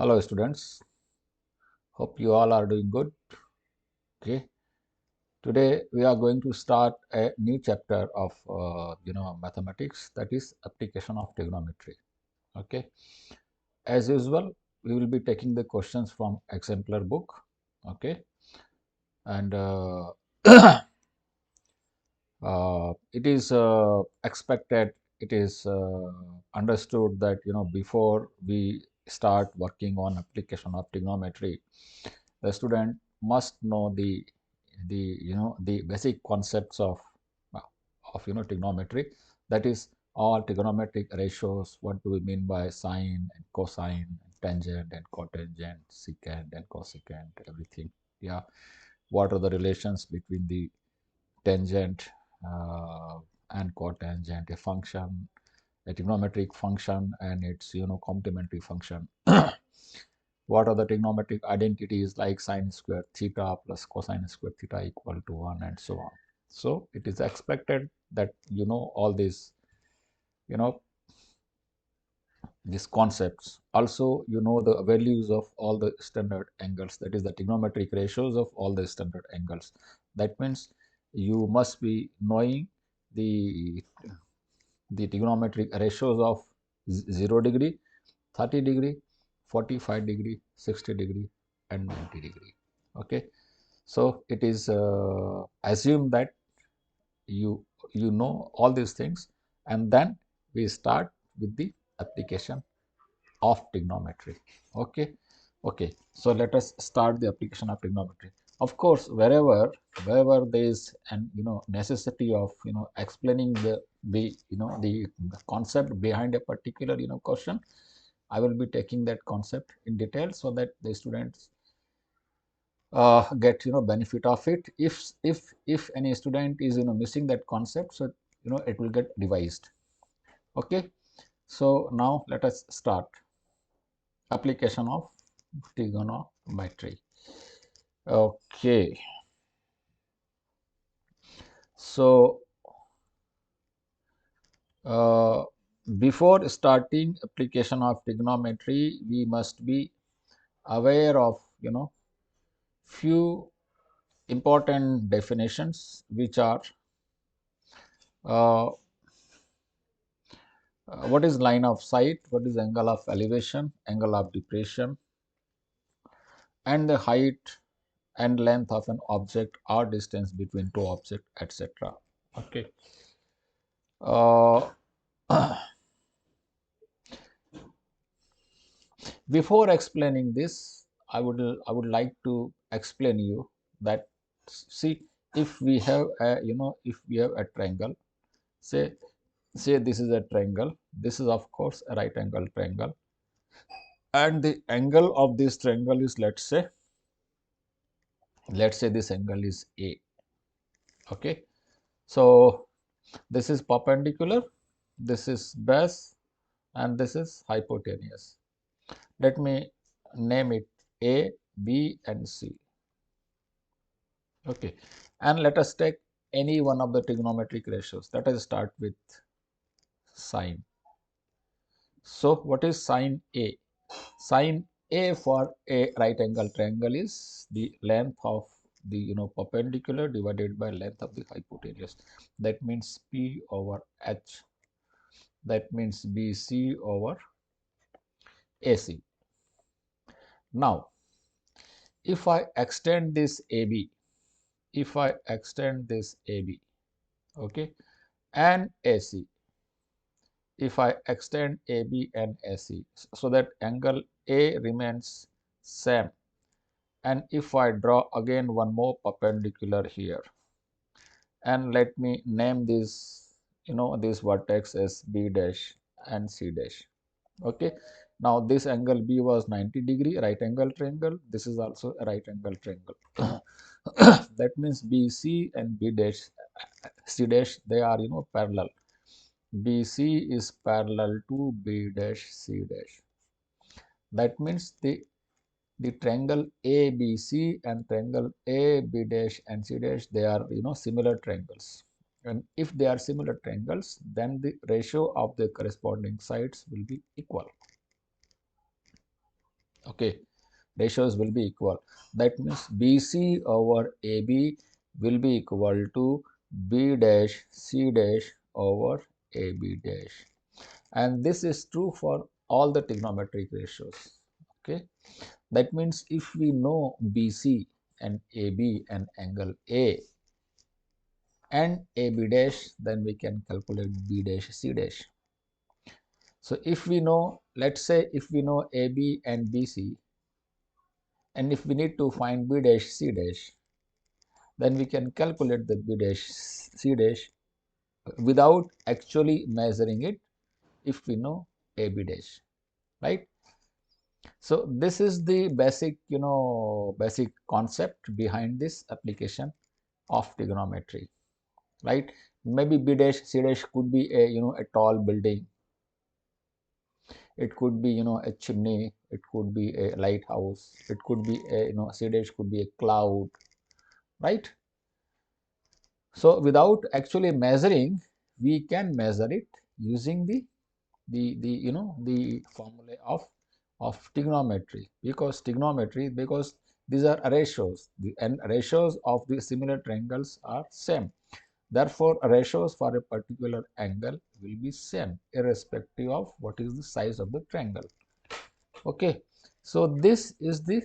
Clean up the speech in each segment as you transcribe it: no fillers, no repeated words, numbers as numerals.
Hello students, hope you all are doing good. Okay, today we are going to start a new chapter of mathematics, that is application of trigonometry. Okay, as usual we will be taking the questions from Exemplar book. Okay, and it is expected, it is understood that before we start working on application of trigonometry, the student must know the basic concepts uh, of trigonometry, that is all trigonometric ratios. What do we mean by sine and cosine, tangent and cotangent, secant and cosecant, everything. Yeah, what are the relations between the tangent uh, and cotangent, a function, a trigonometric function and its complementary function. What are the trigonometric identities like sine square theta plus cosine square theta equal to 1 and so on. So it is expected that all these you know these concepts. Also the values of all the standard angles, that is the trigonometric ratios of all the standard angles. That means you must be knowing the trigonometric ratios of 0 degree, 30 degree, 45 degree, 60 degree and 90 degree. Okay, so it is assumed that you know all these things, and then we start with the application of trigonometry. Okay, okay, so let us start the application of trigonometry. Of course, wherever there is an necessity of explaining the concept behind a particular question, I will be taking that concept in detail so that the students get benefit of it. If any student is missing that concept, so it will get revised. Okay, so now let us start application of trigonometry. Okay, so uh, before starting application of trigonometry, we must be aware of few important definitions, which are uh, what is line of sight, what is angle of elevation, angle of depression, and the height and length of an object or distance between two objects, etc. Okay. Uh, Before explaining this, I would like to explain you that, see, if we have a triangle, say this is a triangle, this is of course a right angle triangle, and the angle of this triangle is, let's say this angle is A. Okay, so this is perpendicular, this is base, and this is hypotenuse. Let me name it A, B and C. Okay, and let us take any one of the trigonometric ratios. Let us start with sine. So what is sine A? Sine A for a right angle triangle is the length of the perpendicular divided by length of the hypotenuse. That means P over H. That means BC over AC. Now, if I extend this AB, okay, and AC, if I extend AB and AC, so that angle A remains same, and if I draw again one more perpendicular here, and let me name this this vertex as B dash and C dash. Okay, now this angle B was 90 degree, right angle triangle. This is also a right angle triangle. That means BC and B dash C dash, they are parallel. BC is parallel to B dash C dash. That means the triangle ABC and triangle AB dash and C dash, they are similar triangles. And if they are similar triangles, then the ratio of the corresponding sides will be equal. Okay, Okay, ratios will be equal. That means BC over AB will be equal to B dash C dash over AB dash, and this is true for all the trigonometric ratios. Okay, that means if we know BC and AB and angle A and AB dash, then we can calculate B dash C dash. So if we know, let's say if we know AB and BC, and if we need to find B dash C dash, then we can calculate the B dash C dash without actually measuring it if we know AB dash, right? So this is the basic, basic concept behind this application of trigonometry, right? Maybe B dash C dash could be a, a tall building. It could be, a chimney. It could be a lighthouse. It could be a, C dash could be a cloud, right? So without actually measuring, we can measure it using the formula of trigonometry, because these are ratios, and ratios of the similar triangles are same. Therefore, ratios for a particular angle will be same irrespective of what is the size of the triangle. Okay, so this is the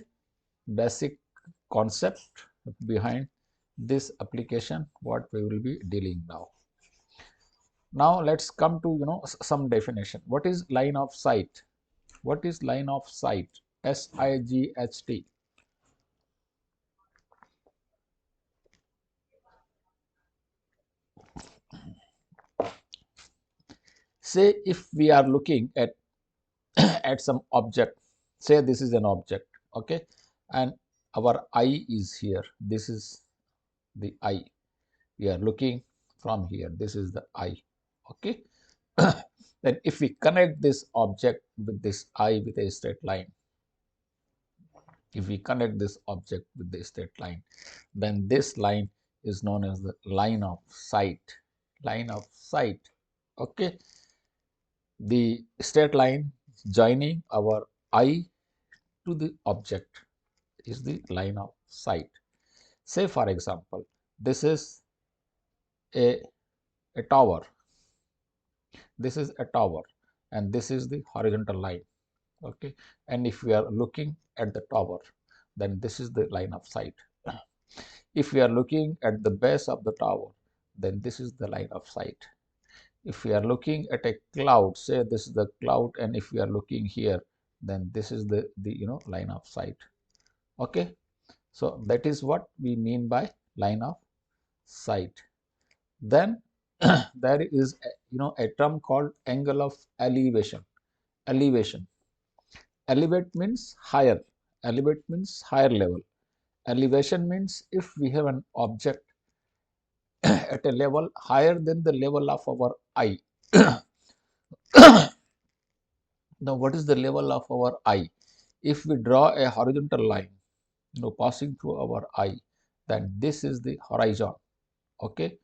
basic concept behind this application what we will be dealing now. Now let's come to some definition. What is line of sight? What is line of sight? SIGHT. Say if we are looking at at some object, say this is an object, okay, and our eye is here. This is the eye. We are looking from here. This is the eye, okay. Then if we connect this object with this eye with a straight line, if we connect this object with the straight line, then this line is known as the line of sight. Line of sight, okay. The straight line joining our eye to the object is the line of sight. Say for example, this is a, a tower. This is a tower, and this is the horizontal line, okay. And if we are looking at the tower, then this is the line of sight. If we are looking at the base of the tower, then this is the line of sight. If we are looking at a cloud, say this is the cloud, and if we are looking here, then this is the line of sight, okay. So that is what we mean by line of sight. Then there is a term called angle of elevation. Elevation. Elevate means higher. Elevate means higher level. Elevation means if we have an object at a level higher than the level of our eye. Now, what is the level of our eye? If we draw a horizontal line, passing through our eye, then this is the horizon, okay,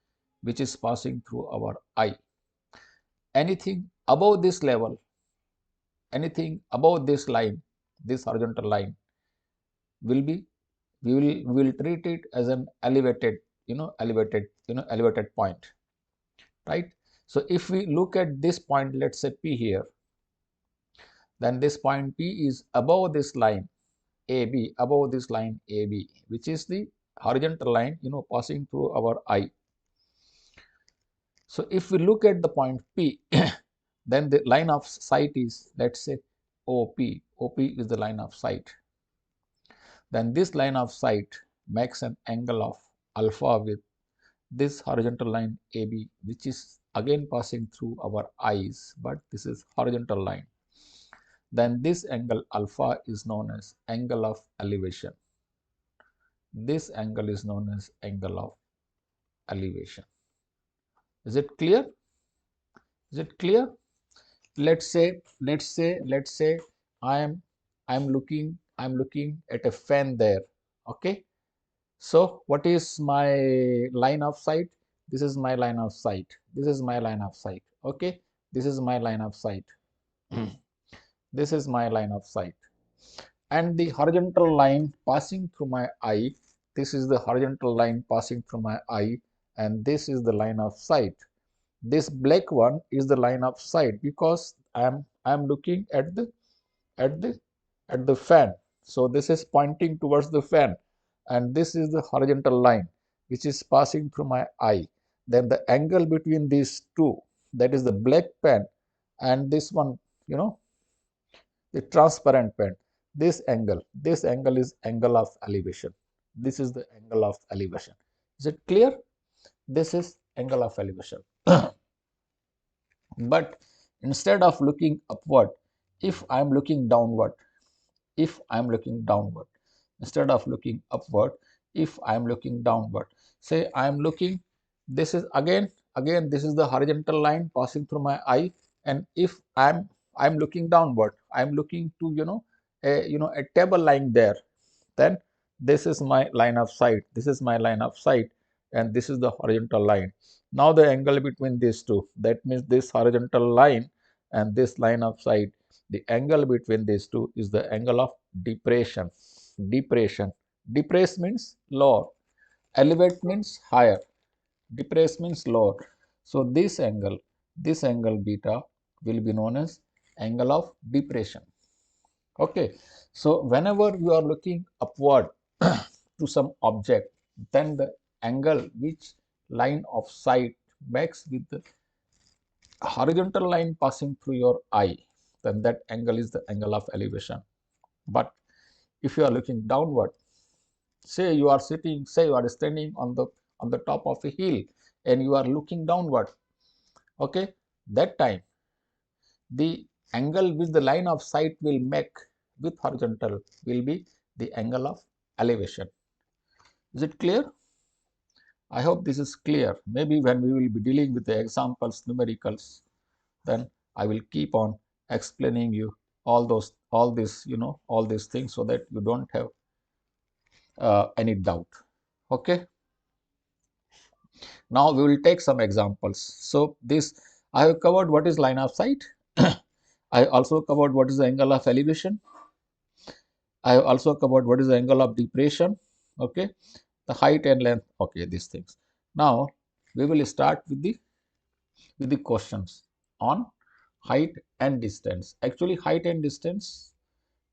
which is passing through our eye. Anything above this level, anything above this line, this horizontal line, will be we will treat it as an elevated, elevated point, right? So if we look at this point, let's say P here, then this point P is above this line AB, above this line AB, which is the horizontal line, passing through our eye. So if we look at the point P, then the line of sight is, let's say, OP. OP is the line of sight. Then this line of sight makes an angle of alpha with this horizontal line AB, which is again passing through our eyes, but this is horizontal line. Then this angle alpha is known as angle of elevation. This angle is known as angle of elevation. Is it clear? Is it clear? Let's say I'm looking at a fan there. Okay. So what is my line of sight? This is my line of sight. This is my line of sight. Okay. This is my line of sight. This is my line of sight. and the horizontal line passing through my eye, this is the horizontal line passing through my eye, and this is the line of sight. This black one is the line of sight because I'm looking at the at the fan. So this is pointing towards the fan, and this is the horizontal line which is passing through my eye. Then the angle between these two, that is the black pen and this one, you know, the transparent pen, this angle is angle of elevation. This is the angle of elevation. Is it clear? This is angle of elevation. But instead of looking upward, if I am looking downward, if I am looking downward, instead of looking upward, if I am looking downward, say I am looking, this is again this is the horizontal line passing through my eye, and if I'm looking downward, I'm looking to a table lying there, then this is my line of sight, this is my line of sight, and this is the horizontal line. Now the angle between these two, that means this horizontal line and this line of sight, the angle between these two is the angle of depression. Depression. Depress means lower. Elevate means higher. Depress means lower. So this angle beta will be known as angle of depression. Okay. So whenever you are looking upward to some object, then the angle which line of sight makes with the horizontal line passing through your eye, then that angle is the angle of elevation. But if you are looking downward, say you are standing on the top of a hill and you are looking downward, okay, that time the angle which the line of sight will make with horizontal will be the angle of elevation. Is it clear? I hope this is clear. Maybe when we will be dealing with the examples, numericals, then I will keep on explaining you all these things so that you don't have any doubt. Okay. Now we will take some examples. So this I have covered what is line of sight. I also covered what is the angle of elevation. I have also covered what is the angle of depression. Okay, the height and length. Okay, these things. Now we will start with the questions on height and distance. Actually, height and distance,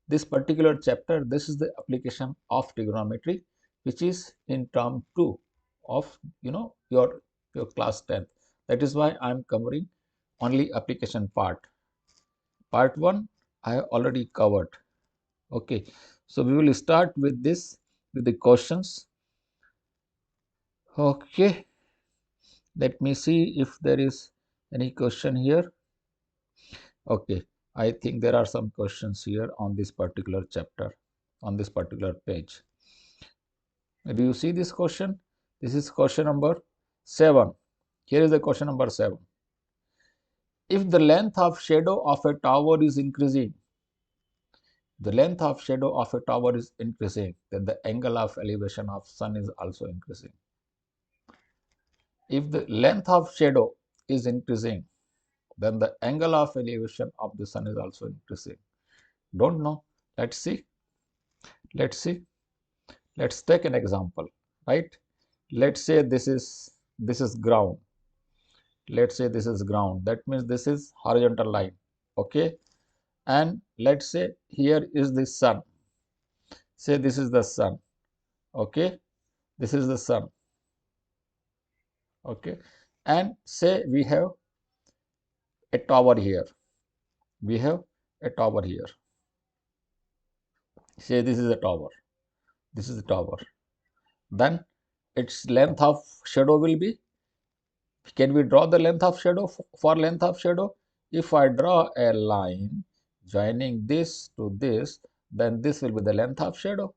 this particular chapter, this is the application of trigonometry, which is in term 2 of your class 10th. That is why I am covering only application part. Part 1 I have already covered. Okay, so we will start with this, with the questions. Okay, let me see if there is any question here. Okay, I think there are some questions here on this particular chapter, on this particular page. Do you see this question? This is question number 7. Here is the question number 7. If the length of shadow of a tower is increasing, the length of shadow of a tower is increasing, then the angle of elevation of sun is also increasing. If the length of shadow is increasing, then the angle of elevation of the sun is also increasing. Don't know. Let's see. Let's see. Let's take an example, right? Let's say this is ground. Let's say this is ground. That means this is horizontal line. Okay. And let's say here is the sun. Say this is the sun. Okay. This is the sun. Okay. And say we have a tower here. We have a tower here. Say this is a tower. This is a tower. Then its length of shadow will be, can we draw the length of shadow? For length of shadow, if I draw a line joining this to this, then this will be the length of shadow.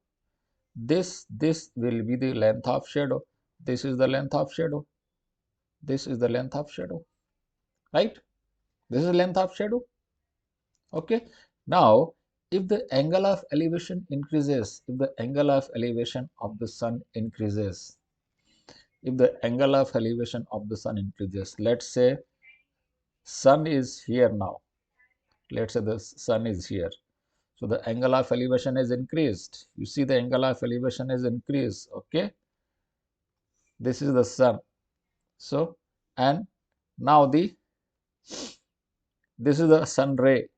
This will be the length of shadow. This is the length of shadow. This is the length of shadow, right? This is the length of shadow. Okay. Now, if the angle of elevation increases, if the angle of elevation of the sun increases, if the angle of elevation of the sun increases, let's say sun is here now. Let's say the sun is here. So the angle of elevation is increased. You see the angle of elevation is increased. Okay. This is the sun. So, and now this is the sun ray.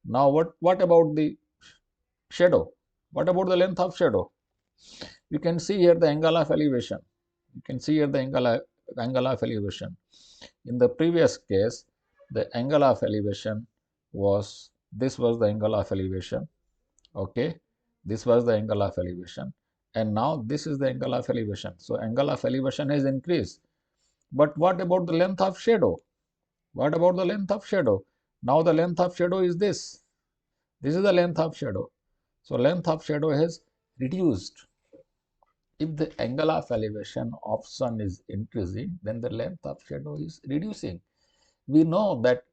Now what about the shadow? What about the length of shadow? You can see here the angle of elevation. You can see here the angle of elevation. In the previous case, the angle of elevation was, this was the angle of elevation. Okay, this was the angle of elevation, and now this is the angle of elevation. So angle of elevation has increased. But what about the length of shadow? What about the length of shadow? Now the length of shadow is this. This is the length of shadow. So length of shadow has reduced. If the angle of elevation of sun is increasing, then the length of shadow is reducing. We know that,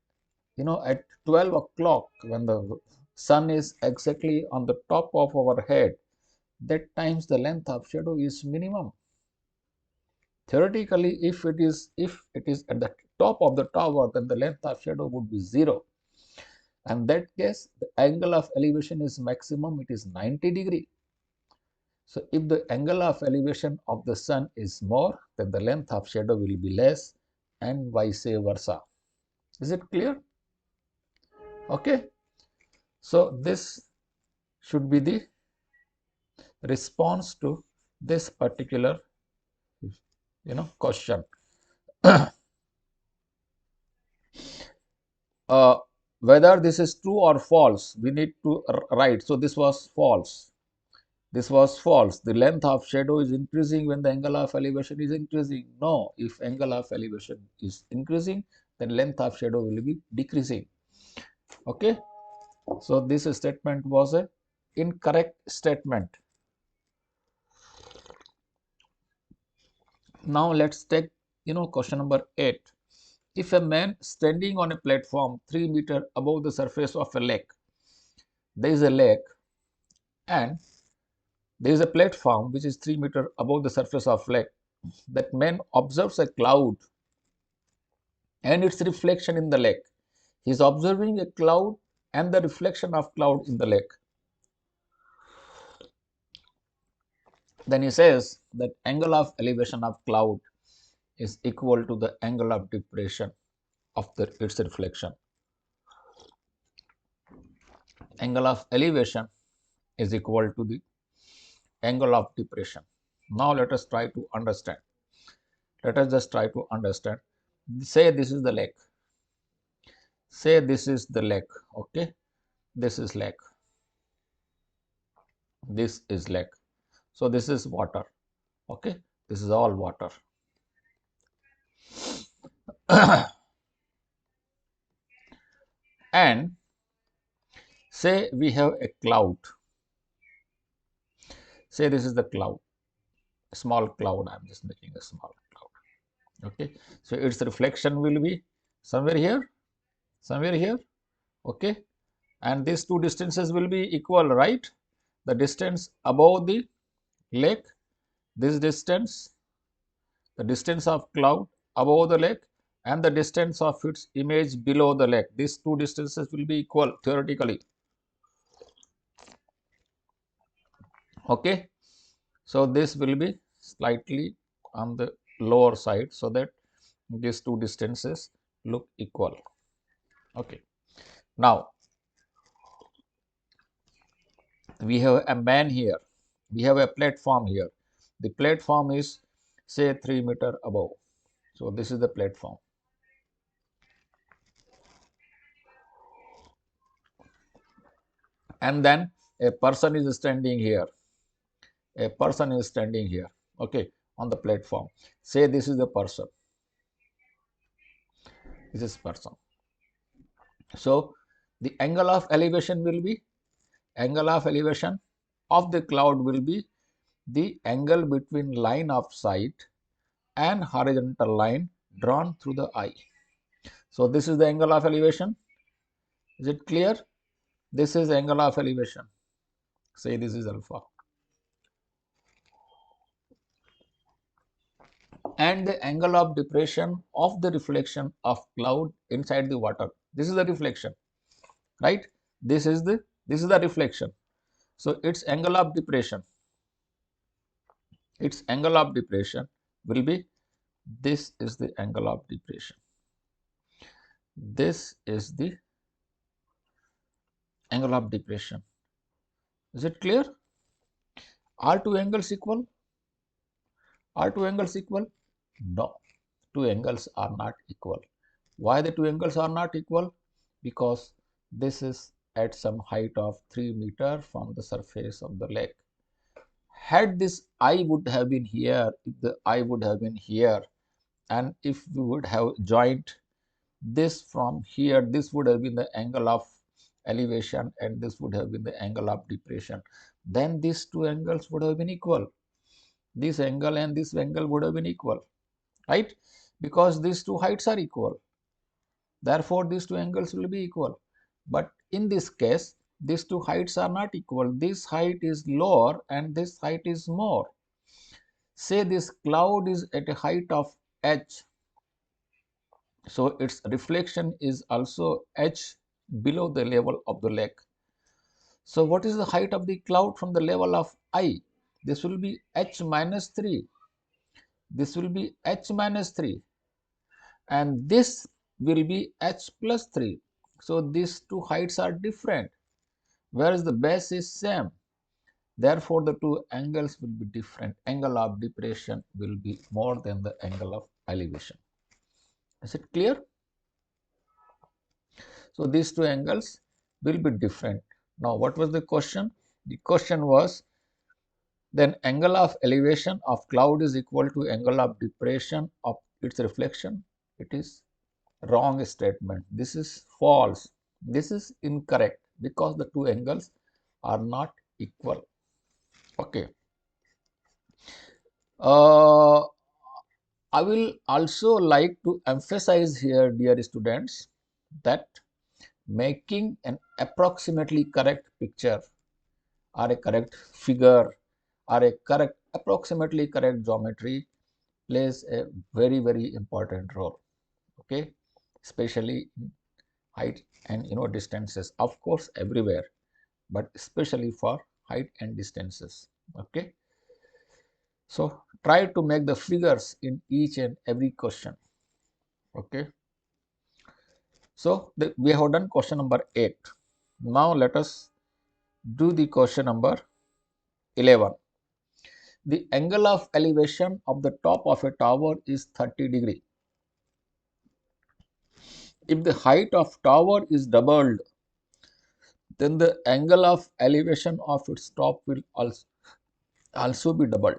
at 12 o'clock, when the sun is exactly on the top of our head, that times the length of shadow is minimum. Theoretically, if it is at the top of the tower, then the length of shadow would be 0. And that case, the angle of elevation is maximum, it is 90°. So if the angle of elevation of the sun is more, then the length of shadow will be less, and vice versa. Is it clear? Okay. So this should be the response to this particular question. Whether this is true or false, we need to write. So this was false. This was false. The length of shadow is increasing when the angle of elevation is increasing. No, if angle of elevation is increasing, then length of shadow will be decreasing. Okay. So this statement was a incorrect statement. Now let's take question number 8. If a man standing on a platform 3 meters above the surface of a lake, there is a lake and there is a platform which is 3 meters above the surface of lake, that man observes a cloud and its reflection in the lake. He is observing a cloud and the reflection of cloud in the lake. Then he says that angle of elevation of cloud is equal to the angle of depression of its reflection. Angle of elevation is equal to the angle of depression. Now let us try to understand. Let us just try to understand. Say this is the lake. Say this is the lake. Okay, this is lake. This is lake. So this is water. Okay, this is all water. And say we have a cloud. Say this is the cloud, a small cloud. I am just making a small cloud. Okay, so its reflection will be somewhere here, somewhere here. Okay, and these two distances will be equal, right? The distance above the lake, this distance, the distance of cloud above the lake, and the distance of its image below the lake. These two distances will be equal theoretically. Okay, so this will be slightly on the lower side so that these two distances look equal. Okay, now we have a man here, we have a platform here. The platform is say 3 meters above. So this is the platform. And then a person is standing here. A person is standing here. Okay, on the platform. Say this is the person. This is person. So the angle of elevation will be, angle of elevation of the cloud will be the angle between line of sight and horizontal line drawn through the eye. So this is the angle of elevation. Is it clear? This is angle of elevation. Say this is alpha. And the angle of depression of the reflection of cloud inside the water. This is the reflection, right? This is the This is the reflection. So its angle of depression, will be, this is the angle of depression. This is the angle of depression. Is it clear? Are two angles equal? Are two angles equal? No, two angles are not equal. Why the two angles are not equal? Because this is at some height of 3 meters from the surface of the lake. Had this eye would have been here, if the eye would have been here, and if we would have joined this from here, this would have been the angle of elevation and this would have been the angle of depression. Then these two angles would have been equal. This angle and this angle would have been equal, right? Because these two heights are equal. Therefore, these two angles will be equal. But in this case, these two heights are not equal. This height is lower and this height is more. Say this cloud is at a height of h, so its reflection is also h below the level of the lake. So what is the height of the cloud from the level of I? This will be h minus 3. This will be h minus 3. And this will be h plus 3. So these two heights are different, whereas the base is same. Therefore, the two angles will be different. Angle of depression will be more than the angle of elevation. Is it clear? So these two angles will be different. Now, what was the question? The question was, then angle of elevation of cloud is equal to angle of depression of its reflection. It is wrong statement. This is false. This is incorrect because the two angles are not equal. Okay. I will also like to emphasize here, dear students, that making an approximately correct picture or a correct figure or a correct approximately correct geometry plays a very, very important role. Okay, especially in height and distances, of course everywhere, but especially for height and distances. Okay, so try to make the figures in each and every question. Okay, so we have done question number 8. Now let us do the question number 11. The angle of elevation of the top of a tower is 30 degree. If the height of tower is doubled, then the angle of elevation of its top will also be doubled.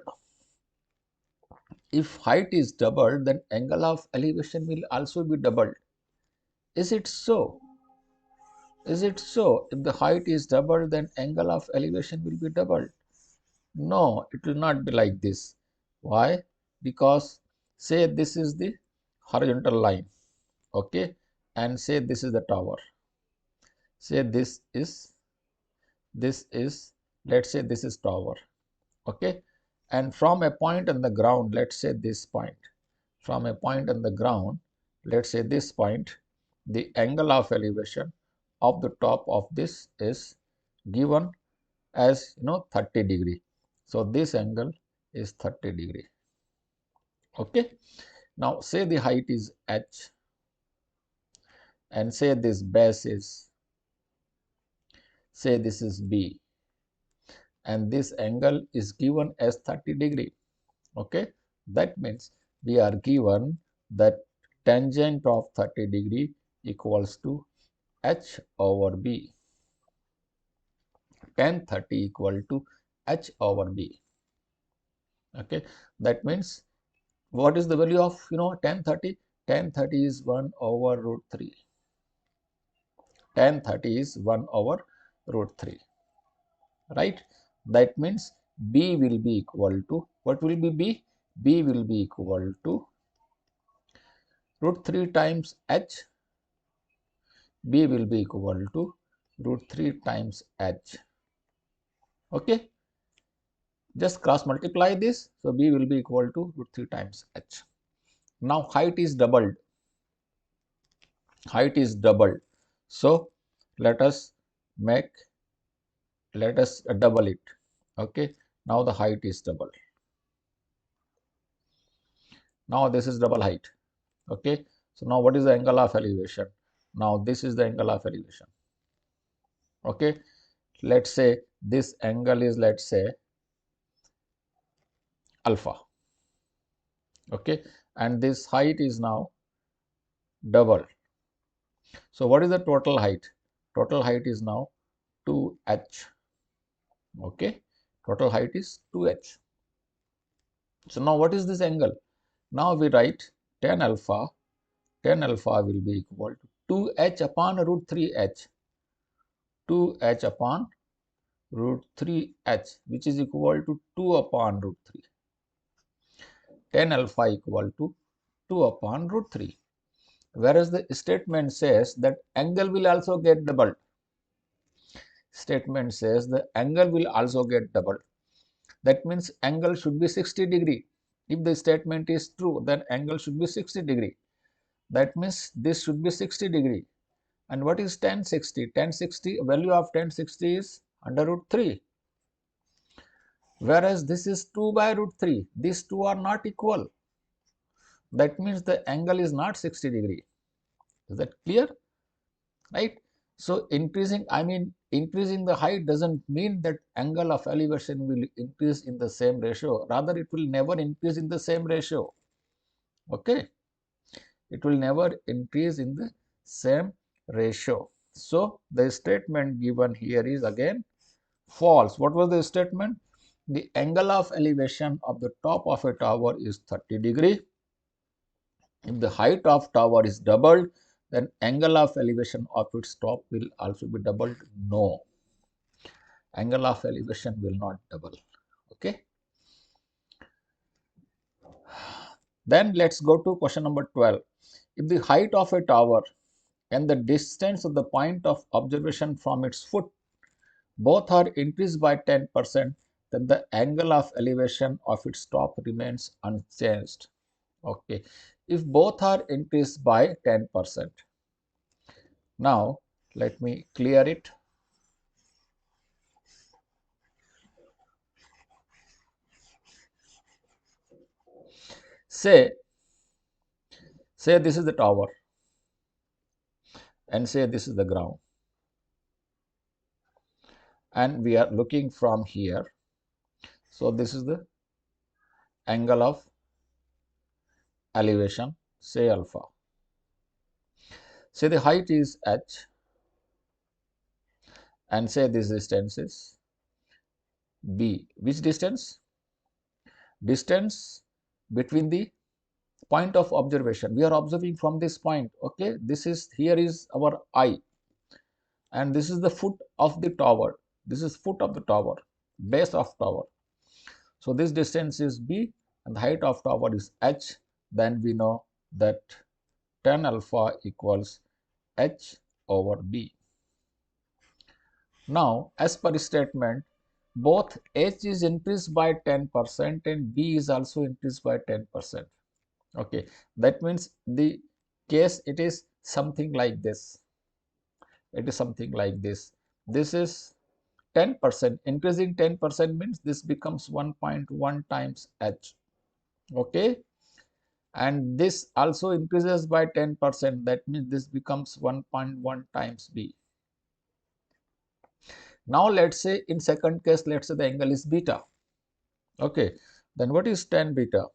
If height is doubled, then angle of elevation will also be doubled. Is it so? Is it so? If the height is doubled, then angle of elevation will be doubled. No, it will not be like this. Why? Because say this is the horizontal line, okay, and say this is the tower. Say this is, let's say this is tower, okay, and from a point on the ground, let's say this point, from a point on the ground, let's say this point, the angle of elevation of the top of this is given as 30 degree. So this angle is 30 degree. Okay, now say the height is h and say this base is, say this is b, and this angle is given as 30 degree. Okay, that means we are given that tangent of 30 degree equals to h over b. Tan 30 equal to h over b. Okay, that means what is the value of tan 30? Tan 30 is 1 over root 3. Tan 30 is 1 over root 3, right? That means b will be equal to, what will be b? B will be equal to root 3 times h. B will be equal to root 3 times h. Okay, just cross multiply this, so b will be equal to root 3 times h. Now height is doubled. Height is doubled. So let us make let us double it. Okay, now the height is double. Now this is double height. Okay, so now what is the angle of elevation? Now this is the angle of elevation. Okay, let's say this angle is, let's say, alpha. Okay, and this height is now double. So what is the total height? Total height is now 2h. Okay, total height is 2h. So now what is this angle? Now we write tan alpha. Tan alpha will be equal to 2h upon root 3h. 2h upon root 3h, which is equal to 2 upon root 3. Tan alpha equal to 2 upon root 3. Whereas the statement says that angle will also get doubled. Statement says the angle will also get doubled. That means angle should be 60 degree. If the statement is true, then angle should be 60 degree. That means this should be 60 degree. And what is tan 60? Tan 60, value of tan 60 is under root 3. Whereas this is 2 by root 3. These two are not equal. That means the angle is not 60 degree. Is that clear? Right? So increasing the height doesn't mean that angle of elevation will increase in the same ratio. Rather, it will never increase in the same ratio. Okay? It will never increase in the same ratio. So the statement given here is again false. What was the statement? The angle of elevation of the top of a tower is 30 degree. If the height of tower is doubled, then angle of elevation of its top will also be doubled. No, angle of elevation will not double. Okay. Then let's go to question number 12. If the height of a tower and the distance of the point of observation from its foot both are increased by 10%, then the angle of elevation of its top remains unchanged. Okay. If both are increased by 10%. Now, let me clear it. Say this is the tower and say this is the ground. And we are looking from here. So this is the angle of elevation, say alpha. Say the height is h and say this distance is b. Which distance? Distance between the point of observation. We are observing from this point. Okay, this is, here is our eye, and this is the foot of the tower. This is foot of the tower, base of tower. So this distance is b and the height of tower is h. Then we know that tan alpha equals h over b. Now, as per statement, both h is increased by 10% and b is also increased by 10%. Okay, that means the case, it is something like this. It is something like this. This is 10%. Increasing 10% means this becomes 1.1 times h. Okay, and this also increases by 10%. That means this becomes 1.1 times b. Now let's say in second case, let's say the angle is beta. Okay, then what is tan beta?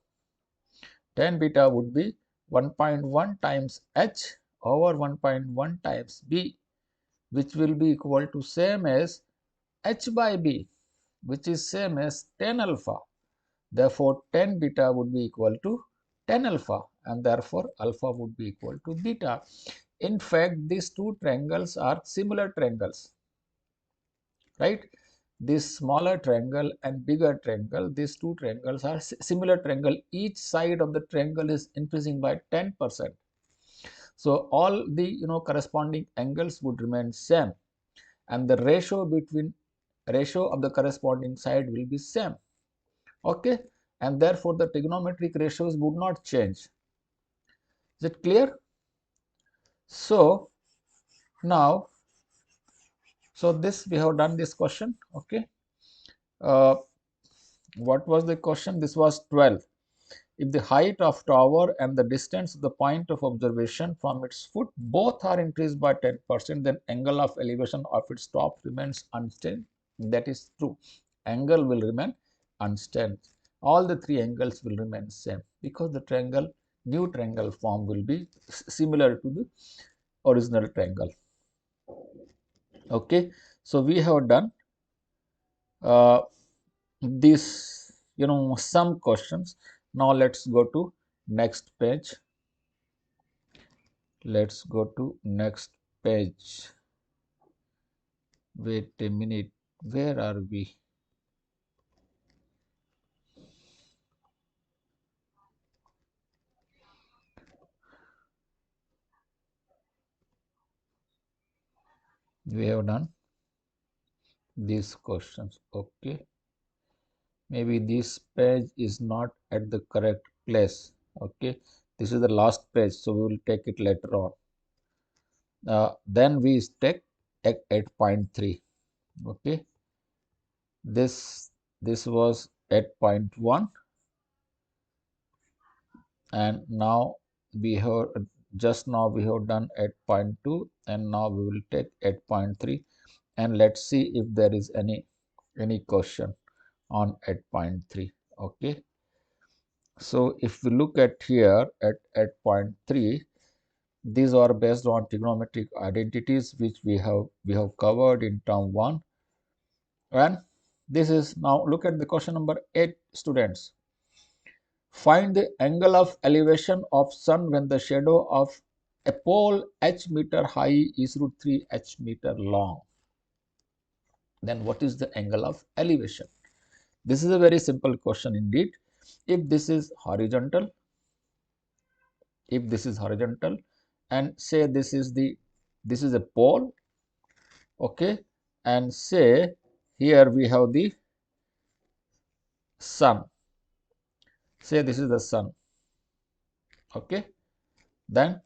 Tan beta would be 1.1 times h over 1.1 times b, which will be equal to same as h by b, which is same as tan alpha. Therefore, tan beta would be equal to tan alpha, and therefore alpha would be equal to beta. In fact, these two triangles are similar triangles, right? This smaller triangle and bigger triangle, these two triangles are similar triangle. Each side of the triangle is increasing by 10%. So all the corresponding angles would remain same, and the ratio of the corresponding side will be same. Okay, and therefore the trigonometric ratios would not change. Is it clear? So now So this we have done this question. Okay. Uh, what was the question? This was 12. If the height of tower and the distance of the point of observation from its foot both are increased by 10%, then angle of elevation of its top remains unchanged. That is true. Angle will remain unchanged. All the three angles will remain same because the triangle, new triangle form will be similar to the original triangle. Okay, so we have done this, some questions. Now let's go to next page. Let's go to next page. Wait a minute. Where are we? We have done these questions. Okay. Maybe this page is not at the correct place. Okay. This is the last page, so we will take it later on. Then we take 8.3. Okay. This was 8.1, and now we have just now we have done 8.2, and now we will take 8.3, and let's see if there is any question on 8.3. Okay, so if we look at here at 8.3, these are based on trigonometric identities which we have covered in term 1, and this is now look at the question number 8, students. Find the angle of elevation of sun when the shadow of a pole h meter high is root 3 h meter long. Then what is the angle of elevation? This is a very simple question indeed. If this is horizontal, and say this is a pole, okay, and say here we have the sun. Say this is the sun, okay. Then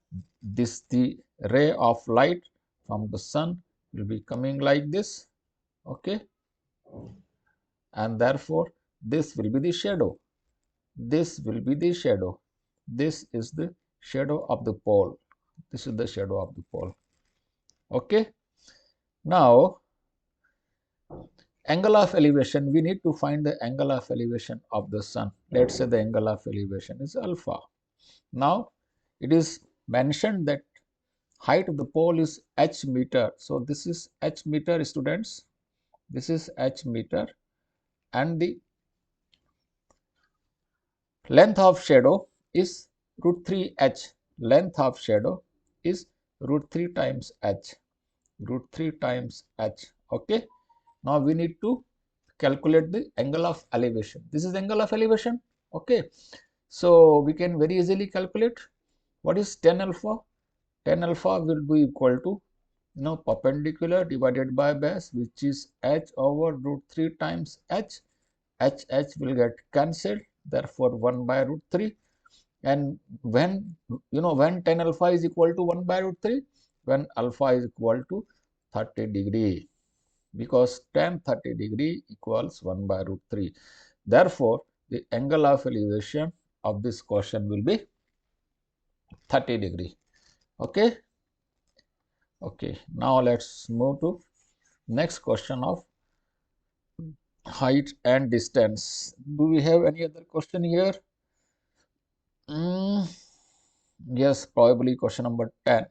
the ray of light from the sun will be coming like this, okay, and therefore this will be the shadow. This will be the shadow. This is the shadow of the pole. This is the shadow of the pole. Okay. Now, angle of elevation. We need to find the angle of elevation of the sun. Let's say the angle of elevation is alpha. Now, it is mentioned that height of the pole is h meter. So this is h meter, students. This is h meter, and the length of shadow is root 3 h. Length of shadow is root 3 times h. Root 3 times h. Okay. Now we need to calculate the angle of elevation. This is angle of elevation. Okay. So we can very easily calculate what is tan alpha. Tan alpha will be equal to perpendicular divided by base, which is h over root 3 times h. H will get cancelled, therefore 1 by root 3. And when tan alpha is equal to 1 by root 3, when alpha is equal to 30 degree, because tan 30 degree equals 1 by root 3. Therefore, the angle of elevation of this question will be 30 degree. Okay. Okay. Now let's move to next question of height and distance. Do we have any other question here? Yes, probably question number 10.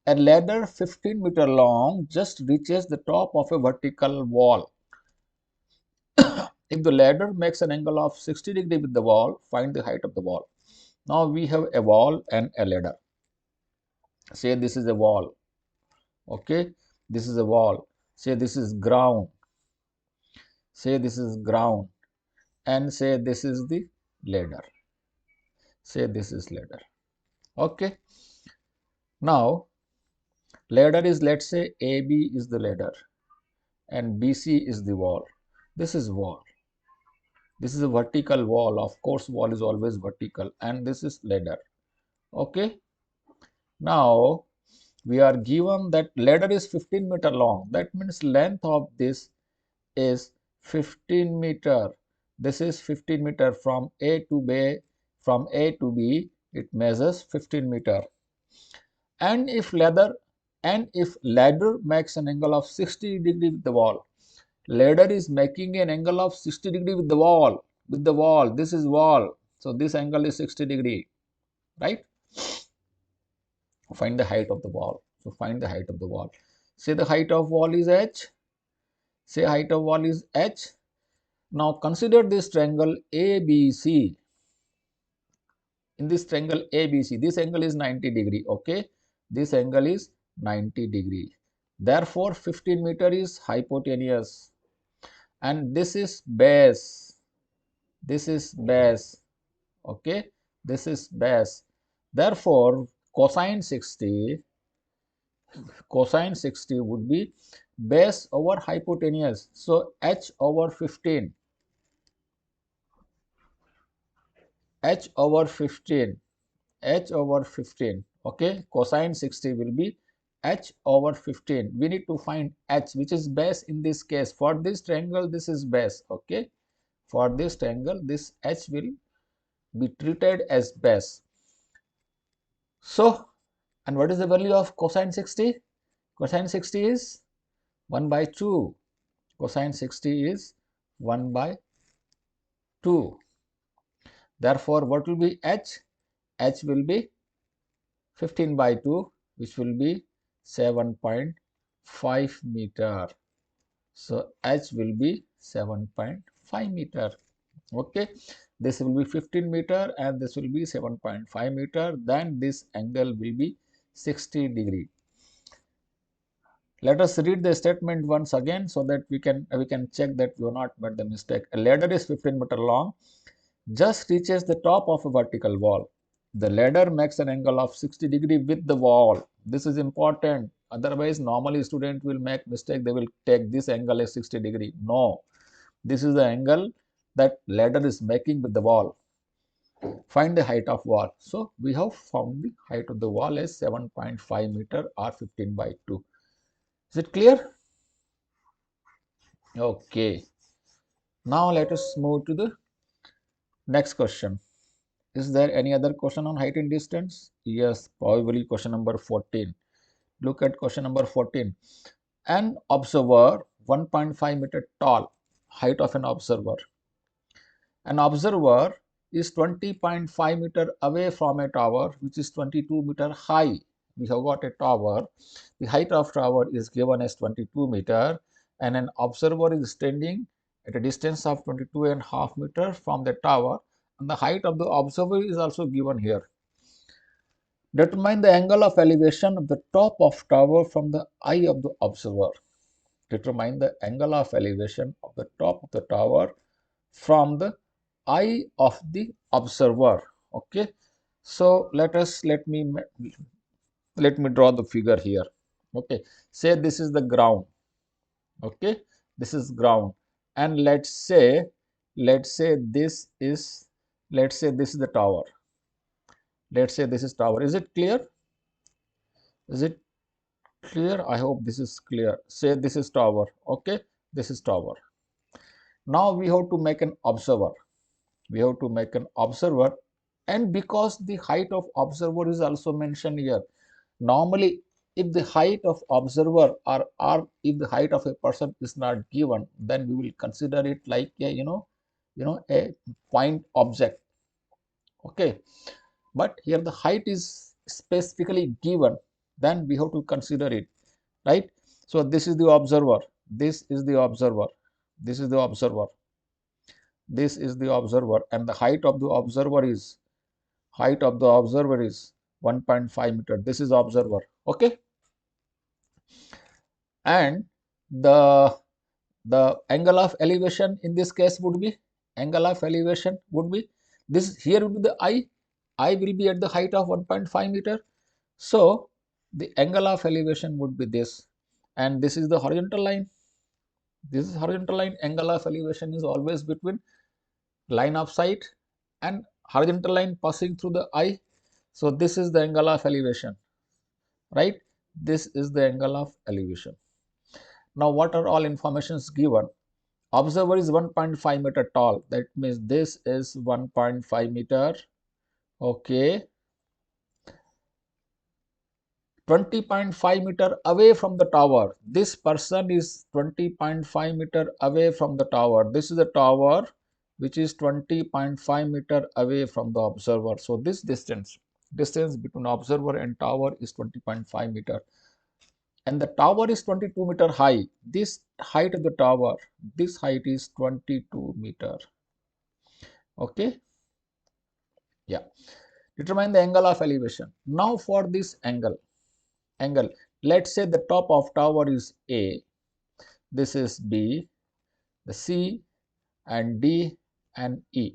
A ladder 15-meter long just reaches the top of a vertical wall. If the ladder makes an angle of 60 degree with the wall, find the height of the wall. Now we have a wall and a ladder. Say this is a wall. Okay, this is a wall. Say this is ground. Say this is ground. And say this is the ladder. Say this is ladder. Okay. Now, ladder is, let's say AB is the ladder and BC is the wall. This is wall. This is a vertical wall. Of course, wall is always vertical, and this is ladder. Okay. Now, We are given that ladder is 15-meter long. That means length of this is 15 meter. This is 15 meter from A to B. From A to B, it measures 15 meter. And if ladder makes an angle of 60 degree with the wall, ladder is making an angle of 60 degree with the wall. This is wall. So this angle is 60 degree, right? Find the height of the wall. So find the height of the wall. Say the height of wall is h. Say height of wall is h. Now consider this triangle ABC. In this triangle ABC, this angle is 90 degree. Okay, this angle is 90 degree. Therefore, 15 meter is hypotenuse, and this is base. This is base. Okay, this is base. Therefore, cosine 60 would be base over hypotenuse. So h over 15, h over 15, h over 15. Okay, cosine 60 will be h over 15. We need to find h, which is base in this case. For this triangle, this is base. Okay, for this triangle, this h will be treated as base. So, and what is the value of cosine 60? Cosine 60 is 1 by 2. Cosine 60 is 1 by 2. Therefore, what will be h? H will be 15 by 2, which will be 7.5 meter. So h will be 7.5 meter. Okay, this will be 15 meter and this will be 7.5 meter. Then this angle will be 60 degree. Let us read the statement once again so that we can check that we have not made the mistake. A ladder is 15 meter long, just reaches the top of a vertical wall. The ladder makes an angle of 60 degree with the wall. This is important. Otherwise, normally student will make mistake. They will take this angle as 60 degree. No, this is the angle that ladder is making with the wall. Find the height of wall. So we have found the height of the wall as 7.5 meter or 15 by 2. Is it clear? Okay. Now let us move to the next question. Is there any other question on height and distance? Yes, probably question number 14. Look at question number 14. An observer 1.5 meter tall, height of an observer. An observer is 20.5 meter away from a tower which is 22 meter high. We have got a tower. The height of tower is given as 22 meter and an observer is standing at a distance of 22.5 meter from the tower, and the height of the observer is also given here. Determine the angle of elevation of the top of tower from the eye of the observer. Determine the angle of elevation of the top of the tower from the eye of the observer. Okay, so let me draw the figure here. Okay, say this is the ground. Okay, this is ground, and let's say this is the tower. Let's say this is tower. Is it clear? Is it clear? I hope this is clear. Say this is tower. Okay, this is tower. Now we have to make an observer. We have to make an observer, and because the height of observer is also mentioned here, normally if the height of observer or if the height of a person is not given, then we will consider it like a a point object. Okay, but here the height is specifically given, then we have to consider it, right? So this is the observer, this is the observer, this is the observer, this is the observer, and the height of the observer is 1.5 meter. This is observer. Okay, and the angle of elevation in this case would be this. Here would be the eye will be at the height of 1.5 meter. So the angle of elevation would be this, and this is the horizontal line. This is horizontal line. Angle of elevation is always between line of sight and horizontal line passing through the eye. So this is the angle of elevation, right? This is the angle of elevation. Now what are all informations given? Observer is 1.5 meter tall. That means this is 1.5 meter. Okay. 20.5 meter away from the tower. This person is 20.5 meter away from the tower. This is the tower which is 20.5 meter away from the observer. So this distance between observer and tower is 20.5 meter. And the tower is 22 meter high. This height of the tower, this height is 22 meter. Okay. Yeah. Determine the angle of elevation. Now for this angle, let's say the top of tower is A, this is B, the C and D and E.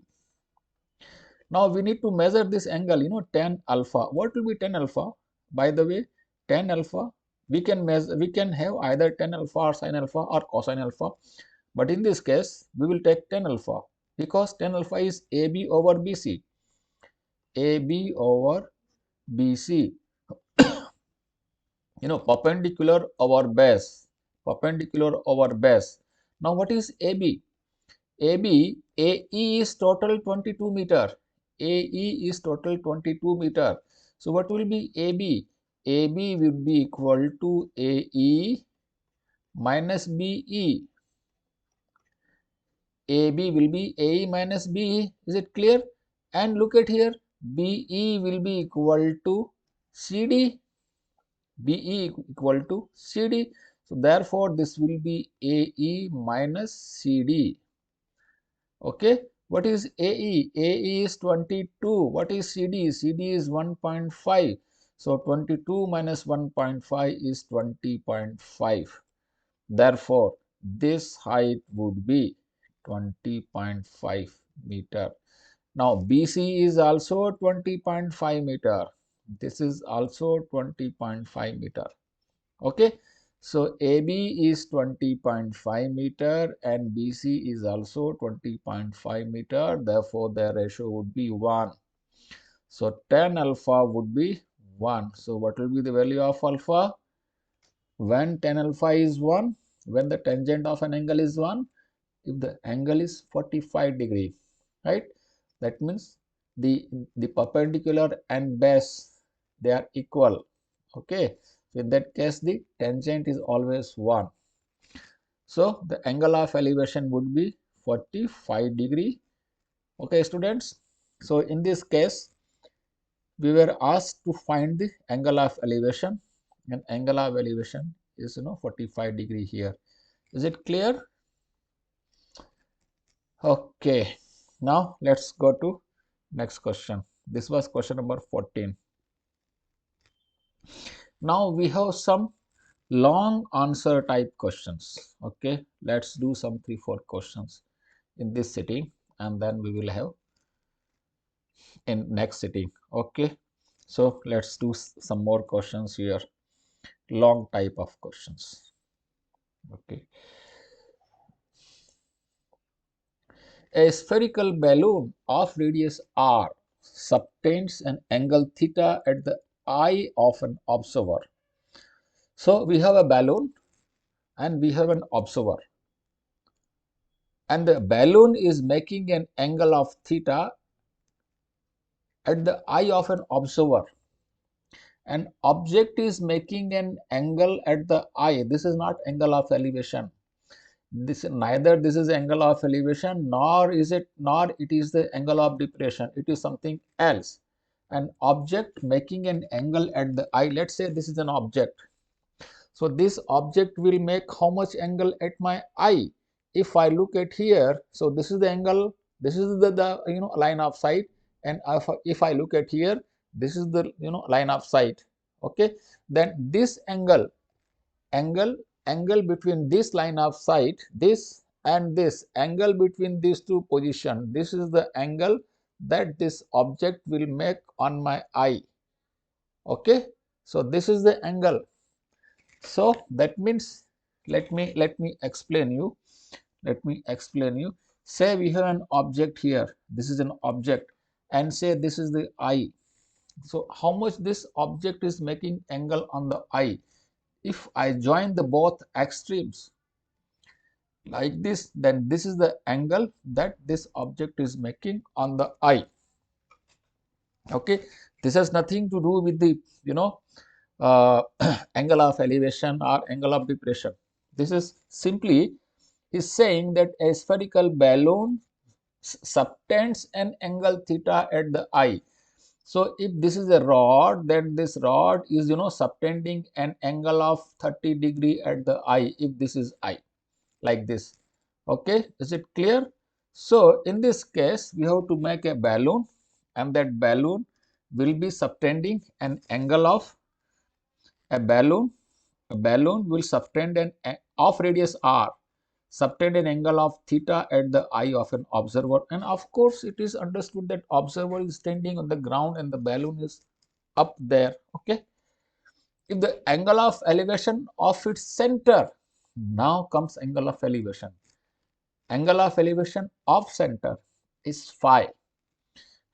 Now we need to measure this angle, tan alpha. What will be tan alpha? By the way, tan alpha, we can measure, we can have either tan alpha or sin alpha or cosine alpha. But in this case, we will take tan alpha because tan alpha is AB over BC. AB over BC. Perpendicular over base. Perpendicular over base. Now what is AB? AE is total 22 meter. AE is total 22 meter. So what will be AB? AB will be equal to AE minus BE. AB will be AE minus BE. Is it clear? And look at here. BE will be equal to CD. BE equal to CD. So therefore this will be AE minus CD. Okay. What is AE? AE is 22. What is CD? CD is 1.5. So 22 minus 1.5 is 20.5. Therefore, this height would be 20.5 meter. Now, BC is also 20.5 meter. This is also 20.5 meter. Okay. So AB is 20.5 meter and BC is also 20.5 meter. Therefore, the ratio would be 1. So tan alpha would be 1. So what will be the value of alpha? When tan alpha is 1, when the tangent of an angle is 1, if the angle is 45 degree, right? That means the perpendicular and base, they are equal. Okay. So in that case, the tangent is always 1. So the angle of elevation would be 45 degree. Okay, students. So in this case, we were asked to find the angle of elevation, and angle of elevation is 45 degree here. Is it clear? Okay. Now let's go to next question. This was question number 14. Now we have some long answer type questions. Okay, let's do some 3-4 questions in this sitting and then we will have in next sitting. Okay, so let's do some more questions here, long type of questions. Okay, a spherical balloon of radius r subtends an angle theta at the eye of an observer. So we have a balloon and we have an observer, and the balloon is making an angle of theta at the eye of an observer. An object is making an angle at the eye. This is not angle of elevation. Neither this is angle of elevation, nor it is the angle of depression. It is something else. An object making an angle at the eye. Let's say this is an object. So this object will make how much angle at my eye? If I look at here, so this is the angle, this is the line of sight, and if I look at here, this is the line of sight. Okay, then this angle between this line of sight, this and this angle between these two positions, this is the angle that this object will make on my eye. Okay, so this is the angle. So that means, let me explain you. Say we have an object here. This is an object, and say this is the eye. So how much this object is making angle on the eye? If I join the both extremes like this, then this is the angle that this object is making on the eye. Okay, this has nothing to do with the uh, angle of elevation or angle of depression. This is simply is saying that a spherical balloon subtends an angle theta at the eye. So if this is a rod, then this rod is subtending an angle of 30° at the eye, if this is eye, like this. Okay, is it clear? So in this case, we have to make a balloon, and that balloon will be subtending an angle of a balloon. A balloon will subtend an of radius r, subtend an angle of theta at the eye of an observer, and of course it is understood that observer is standing on the ground and the balloon is up there. Okay, if the angle of elevation of its center, now comes angle of elevation. Angle of elevation of center is phi.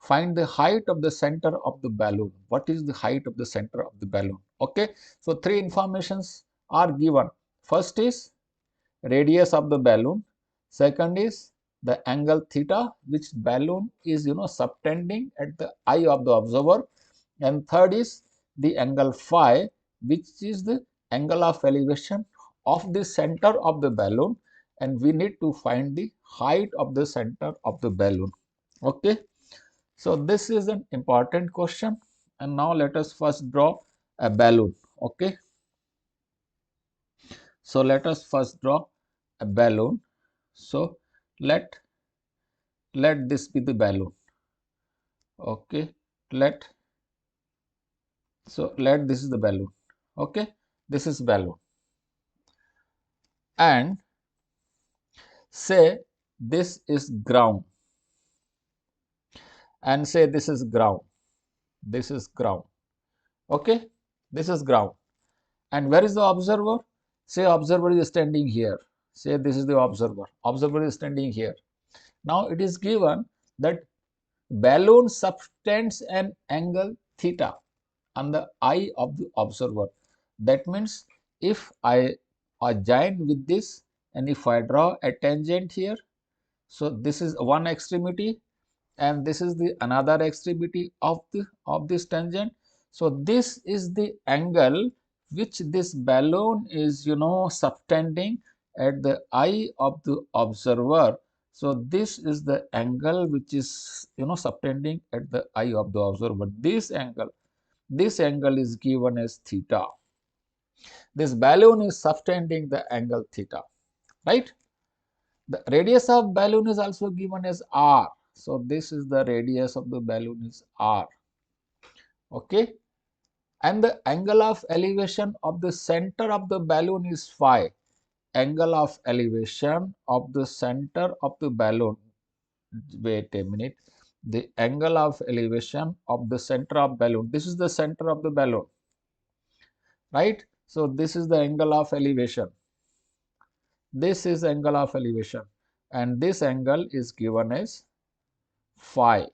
Find the height of the center of the balloon. What is the height of the center of the balloon? Okay, so three informations are given. First is radius of the balloon. Second is the angle theta, which balloon is subtending at the eye of the observer. And third is the angle phi, which is the angle of elevation of the center of the balloon, and we need to find the height of the center of the balloon. Okay, so this is an important question, and now let us first draw a balloon. Okay, so let us first draw a balloon. So let this be the balloon. Okay, let this is the balloon. Okay, this is balloon, and say this is ground, and say this is ground. This is ground. Okay, this is ground. And where is the observer? Say observer is standing here. Say this is the observer. Observer is standing here. Now it is given that balloon subtends an angle theta on the eye of the observer. That means if I join with this, and if I draw a tangent here, so this is one extremity and this is the another extremity of this tangent. So this is the angle which this balloon is subtending at the eye of the observer. So this is the angle which is subtending at the eye of the observer. This angle is given as theta. This balloon is subtending the angle theta, right? The radius of balloon is also given as r. So this is the radius of the balloon is r. Okay, and the angle of elevation of the center of the balloon is phi. Angle of elevation of the center of the balloon. Wait a minute. The angle of elevation of the center of balloon. This is the center of the balloon, right? So this is the angle of elevation. This is angle of elevation, and this angle is given as phi.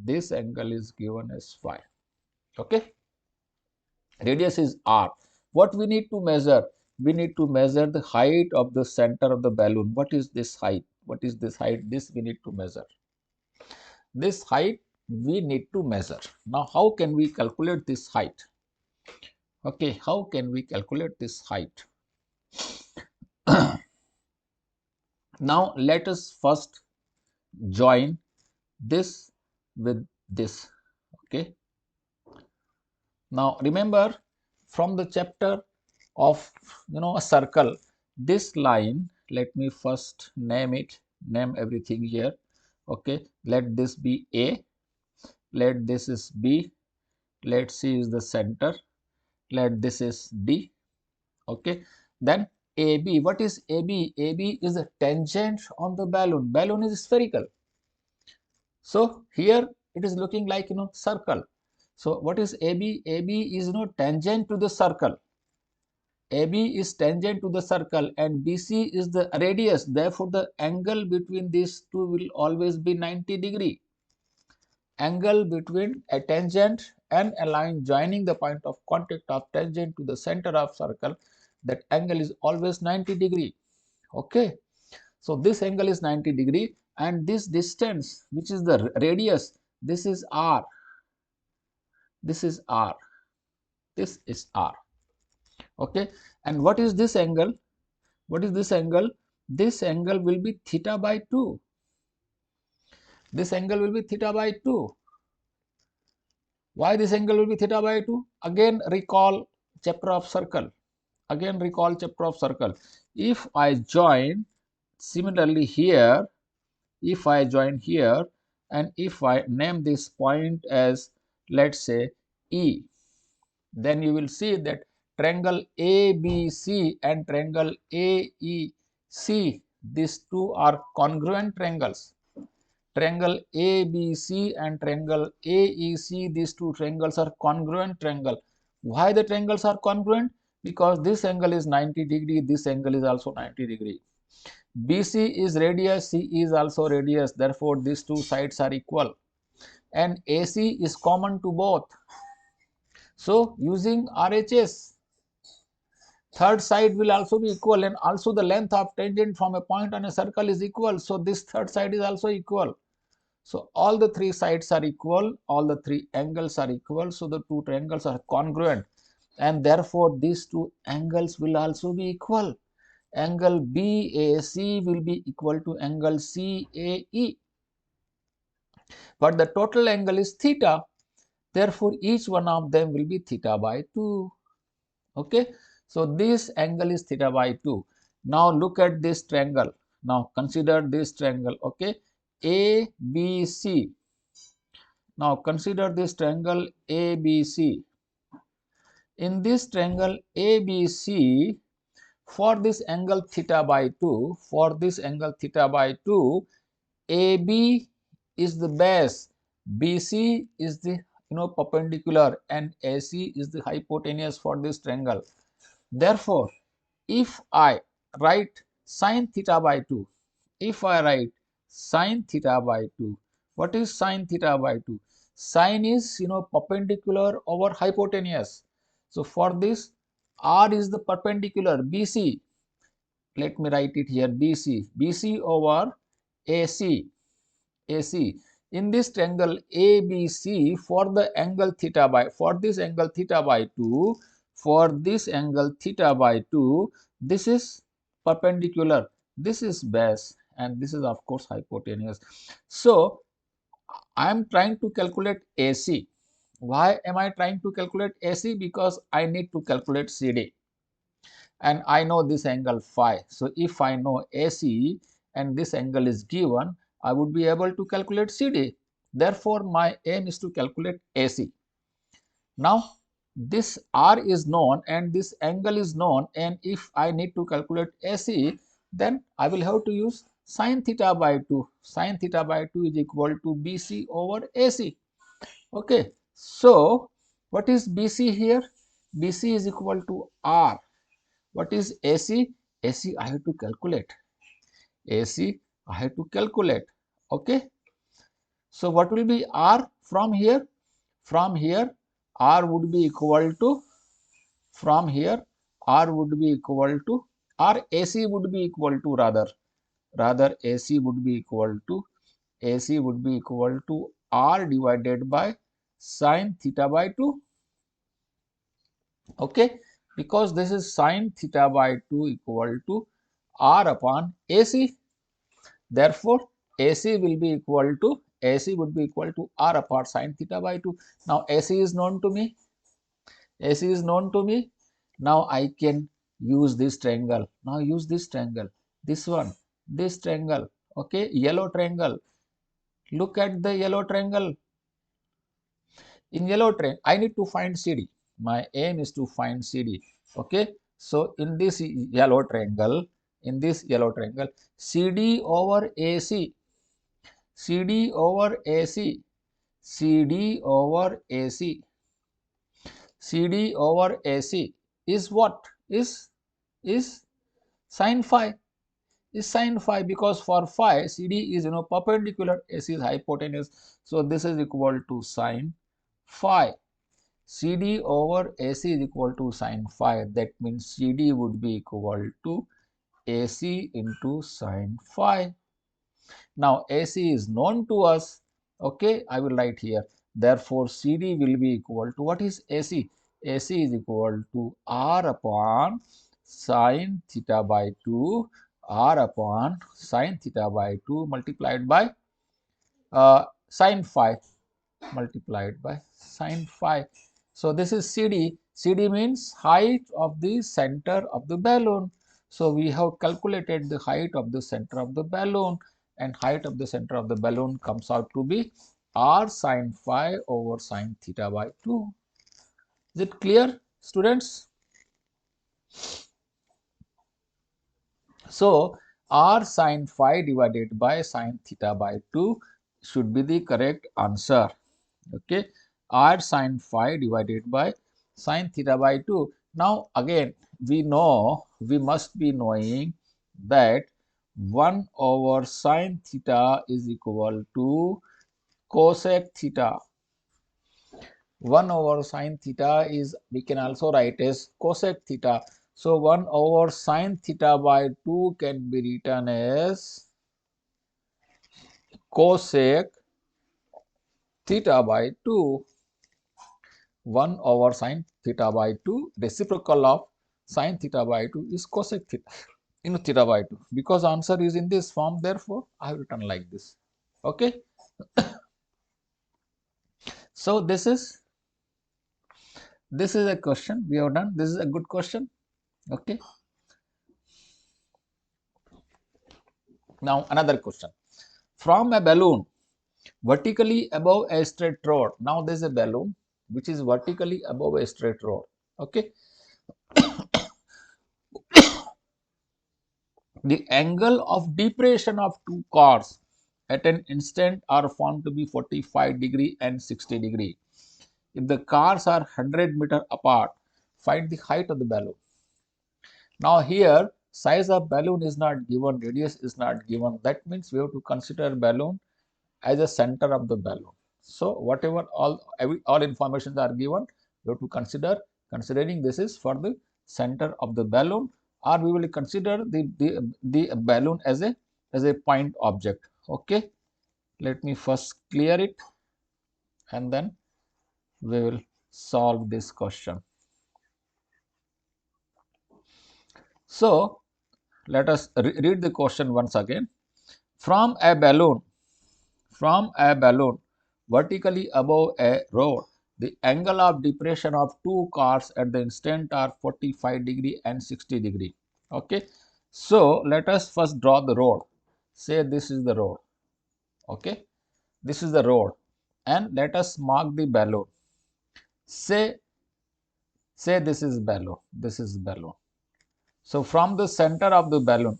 This angle is given as phi. Okay, radius is r. What we need to measure? We need to measure the height of the center of the balloon. What is this height? What is this height? This we need to measure. This height we need to measure. Now how can we calculate this height? Okay, how can we calculate this height? Now let us first join this with this. Okay, now remember from the chapter of a circle, this line, let me first name it, name everything here. Okay, let this be A, let this is B, let C is the center, let this is D. Okay, then AB. What is AB? AB is a tangent on the balloon. Balloon is spherical, so here it is looking like circle. So what is AB? AB is tangent to the circle. AB is tangent to the circle and BC is the radius. Therefore, the angle between these two will always be 90°. Angle between a tangent and a line joining the point of contact of tangent to the center of circle, that angle is always 90 degree. Okay, so this angle is 90 degree, and this distance, which is the radius, this is r, this is r, this is r. Okay, and what is this angle? What is this angle? This angle will be theta by 2. This angle will be theta by 2. Why this angle will be theta by 2? Again recall chapter of circle. Again recall chapter of circle. If I join similarly here, if I join here, and if I name this point as, let's say, E, then you will see that triangle ABC and triangle AEC, these two are congruent triangles. Triangle ABC and triangle AEC, these two triangles are congruent triangle. Why the triangles are congruent? Because this angle is 90 degree, this angle is also 90 degree. BC is radius, C is also radius, therefore these two sides are equal, and AC is common to both. So using RHS, third side will also be equal, and also the length of tangent from a point on a circle is equal, so this third side is also equal. So all the three sides are equal, all the three angles are equal, so the two triangles are congruent, and therefore these two angles will also be equal. Angle BAC will be equal to angle CAE, but the total angle is theta, therefore each one of them will be theta by 2. Okay, so this angle is theta by 2. Now look at this triangle. Now consider this triangle. Okay, ABC. Now consider this triangle ABC. In this triangle ABC, for this angle theta by 2, for this angle theta by 2, AB is the base, BC is the perpendicular, and AC is the hypotenuse for this triangle. Therefore, if I write sine theta by 2, if I write sine theta by 2, what is sine theta by 2? Sine is perpendicular over hypotenuse. So for this, R is the perpendicular, BC. Let me write it here, BC. BC over AC. AC. In this triangle ABC, for the angle theta by, for this angle theta by 2, for this angle theta by 2, this is perpendicular, this is base, and this is of course hypotenuse. So I am trying to calculate AC. Why am I trying to calculate AC? Because I need to calculate CD, and I know this angle phi. So if I know AC and this angle is given, I would be able to calculate CD. Therefore, my aim is to calculate AC. Now, this R is known and this angle is known, and if I need to calculate AC, then I will have to use sine theta by 2. Sine theta by 2 is equal to BC over AC. Okay, so what is BC here? BC is equal to R. What is AC? AC I have to calculate. AC I have to calculate. Okay. So what will be R from here? From here, R would be equal to, from here, R would be equal to, or AC would be equal to, rather AC would be equal to, AC would be equal to R divided by sine theta by 2. Okay, because this is sine theta by 2 equal to R upon AC. Therefore, AC will be equal to, AC would be equal to R upon sine theta by 2. Now AC is known to me. AC is known to me. Now I can use this triangle. Now use this triangle. This one, this triangle. Okay, yellow triangle. Look at the yellow triangle. In yellow triangle, I need to find CD. My aim is to find CD. Okay, so in this yellow triangle, CD over AC, CD over AC, CD over AC, CD over AC is what? Is sine phi. Is sine phi, because for phi CD is perpendicular, AC is hypotenuse, so this is equal to sine phi. CD over AC is equal to sine phi. That means CD would be equal to AC into sine phi. Now AC is known to us. Okay, I will write here. Therefore, CD will be equal to, what is AC? AC is equal to R upon sine theta by 2, R upon sine theta by 2 multiplied by sine phi, multiplied by sine phi. So this is CD. CD means height of the center of the balloon. So we have calculated the height of the center of the balloon, and height of the center of the balloon comes out to be R sine phi over sine theta by 2. Is it clear, students? So R sine phi divided by sine theta by 2 should be the correct answer. Okay, R sine phi divided by sine theta by 2. Now again we must be knowing that 1 over sine theta is equal to cosec theta. 1 over sine theta is, we can also write as cosec theta. So 1 over sine theta by 2 can be written as cosec theta by 2. 1 over sine theta by 2, reciprocal of sine theta by 2 is cosec theta into theta by 2. Because answer is in this form, therefore I have written like this. Okay. So this is a question we have done. This is a good question. Okay. Now another question. From a balloon vertically above a straight rod. Now there is a balloon which is vertically above a straight rod. Okay. The angle of depression of two cars at an instant are found to be 45 degree and 60 degree. If the cars are 100 meter apart, find the height of the balloon. Now here size of balloon is not given, radius is not given. That means we have to consider balloon as a center of the balloon. So whatever all informations are given, we have to consider, considering this is for the center of the balloon, or we will consider the balloon as a point object. Okay, let me first clear it and then we will solve this question. So let us read the question once again. From a balloon vertically above a road, the angle of depression of two cars at the instant are 45 degree and 60 degree. Okay, so let us first draw the road. Say this is the road. Okay, this is the road, and let us mark the balloon. Say this is balloon. This is balloon. So from the center of the balloon,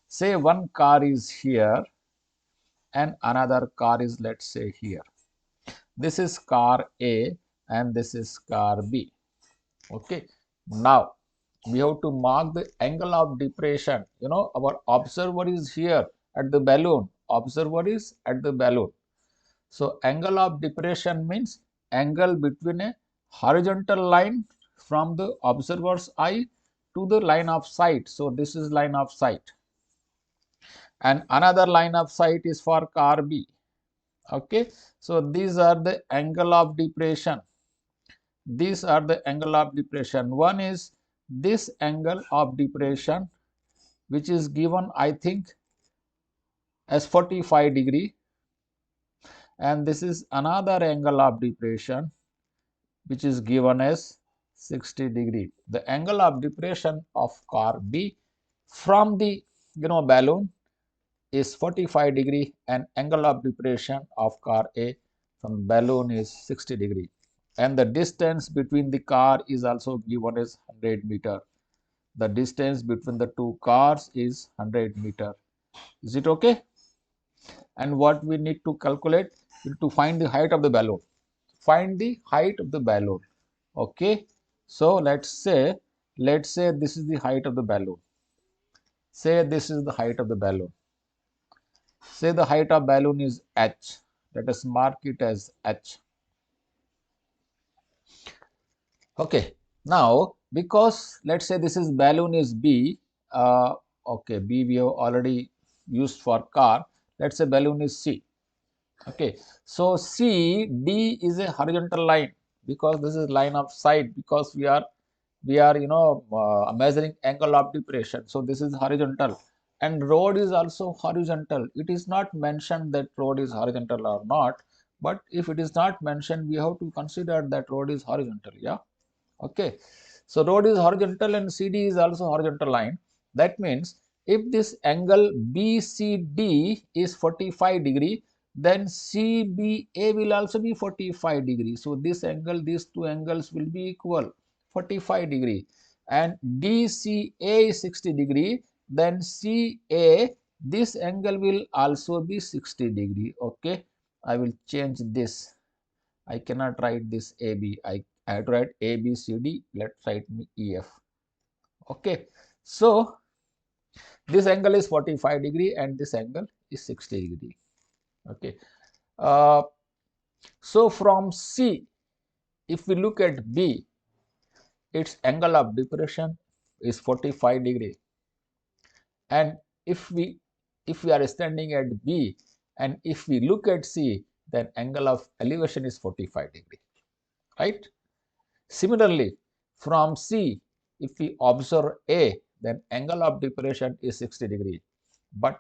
say one car is here and another car is, let's say, here. This is car A and this is car B. Okay. Now we have to mark the angle of depression. You know, our observer is here at the balloon. Observer is at the balloon. So angle of depression means angle between a horizontal line from the observer's eye to the line of sight. So this is line of sight. And another line of sight is for car B. Okay, so these are the angle of depression. These are the angle of depression. One is this angle of depression, which is given, I think, as 45 degree, and this is another angle of depression which is given as 60 degree. The angle of depression of car B from the balloon is 45 degree, and angle of depression of car A from balloon is 60 degree, and the distance between the car is also given as 100 meter. The distance between the two cars is 100 meter. Is it okay? And what we need to calculate is to find the height of the balloon. Find the height of the balloon. Okay, so let's say this is the height of the balloon. Say this is the height of the balloon. Say the height of balloon is h. Let us mark it as h. Okay, now because let's say this is balloon is B, okay, B we have already used for car. Let's say balloon is C. Okay, so C D is a horizontal line because this is line of sight, because we are measuring angle of depression. So this is horizontal, and road is also horizontal. It is not mentioned that road is horizontal or not, but if it is not mentioned, we have to consider that road is horizontal. Yeah. Okay, so road is horizontal and CD is also horizontal line. That means if this angle BCD is 45 degree, then CBA will also be 45 degree. So this angle, these two angles will be equal 45 degree, and DCA is 60 degree, then CA, this angle will also be 60 degree. Okay, I will change this. I cannot write this AB. I have to write ABCD. Let's write EF. Okay. So this angle is 45 degree and this angle is 60 degree. Okay. Uh, so from C, if we look at B, its angle of depression is 45 degree. And if we are standing at B and if we look at C, then angle of elevation is 45 degree. Right? Similarly, from C, if we observe A, then angle of depression is 60 degree. But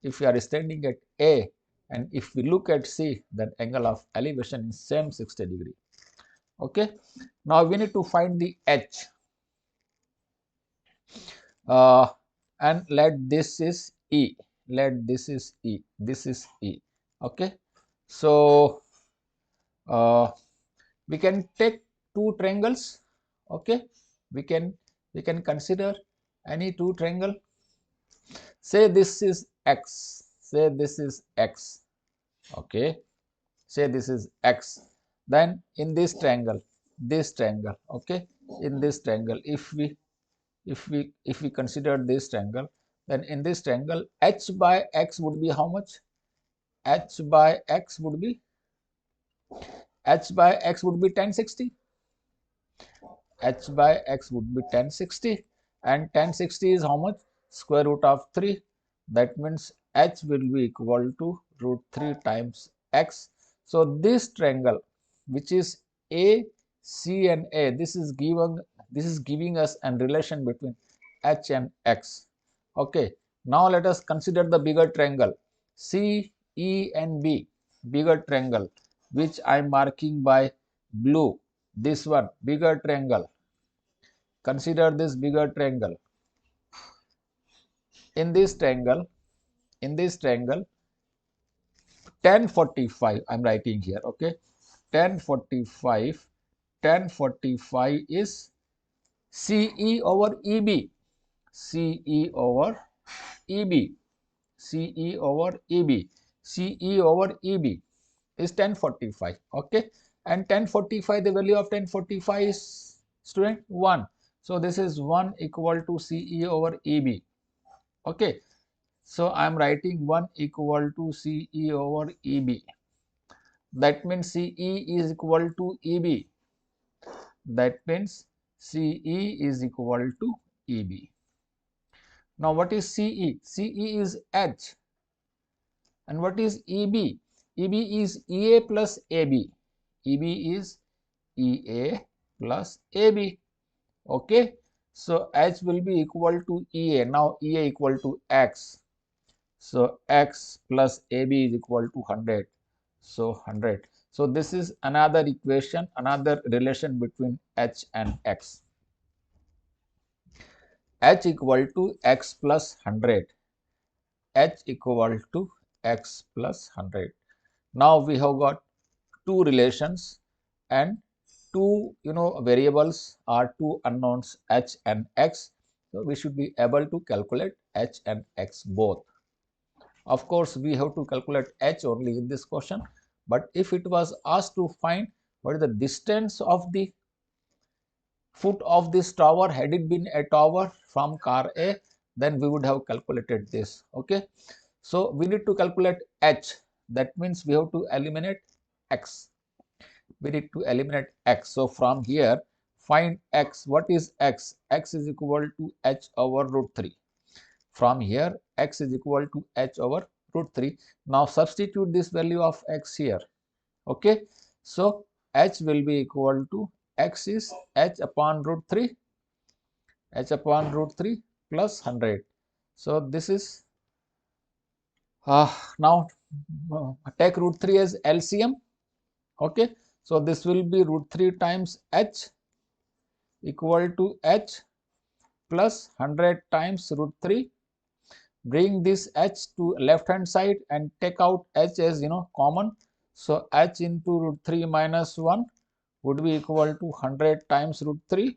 if we are standing at A and if we look at C, then angle of elevation is same 60 degree. Okay. Now we need to find the H. And let this is E. Let this is E. This is E. Okay. So we can take two triangles. Okay, we can consider any two triangle. Say this is X, say this is X. Okay, say this is X. Then in this triangle, okay, in this triangle, if we consider this triangle, then in this triangle H by X would be how much? H by X would be 1060. H by X would be 1060, and 1060 is how much? Square root of 3. That means H will be equal to root 3 times X. So this triangle, which is A, C and A, this is giving us a relation between H and X. Okay, now let us consider the bigger triangle C, E and B, bigger triangle, which I am marking by blue. This one, bigger triangle. Consider this bigger triangle. In this triangle, 1045, I'm writing here. Okay, 1045 is CE over EB. CE over EB. CE over EB. CE over EB is 1045. Okay, and 1045, the value of 1045 is, student, 1. So this is 1 equal to CE over EB. Okay, so I am writing 1 equal to CE over EB. That means CE is equal to EB. That means CE is equal to EB. Now what is CE? CE is H. And what is EB? EB is EA plus AB. EB is EA plus AB. Okay. So H will be equal to EA. Now EA equal to X. So X plus AB is equal to 100. So 100. So this is another equation, another relation between H and X. H equal to X plus 100. H equal to X plus 100. Now we have got two relations and two variables are two unknowns H and X. So we should be able to calculate H and X both. Of course, we have to calculate H only in this question, but if it was asked to find what is the distance of the foot of this tower, had it been a tower from car A, then we would have calculated this. Okay, so we need to calculate H. That means we have to eliminate X. we need to eliminate x. So from here, find x. What is x? X is equal to h over root 3. From here, x is equal to h over root 3. Now substitute this value of x here. Okay. So h will be equal to, x is h upon root 3, h upon root 3 plus 100. So this is now take root 3 as LCM. Okay. So this will be root 3 times h equal to h plus 100 times root 3. Bring this h to left hand side and take out h as common. So h into root 3 minus 1 would be equal to 100 times root 3.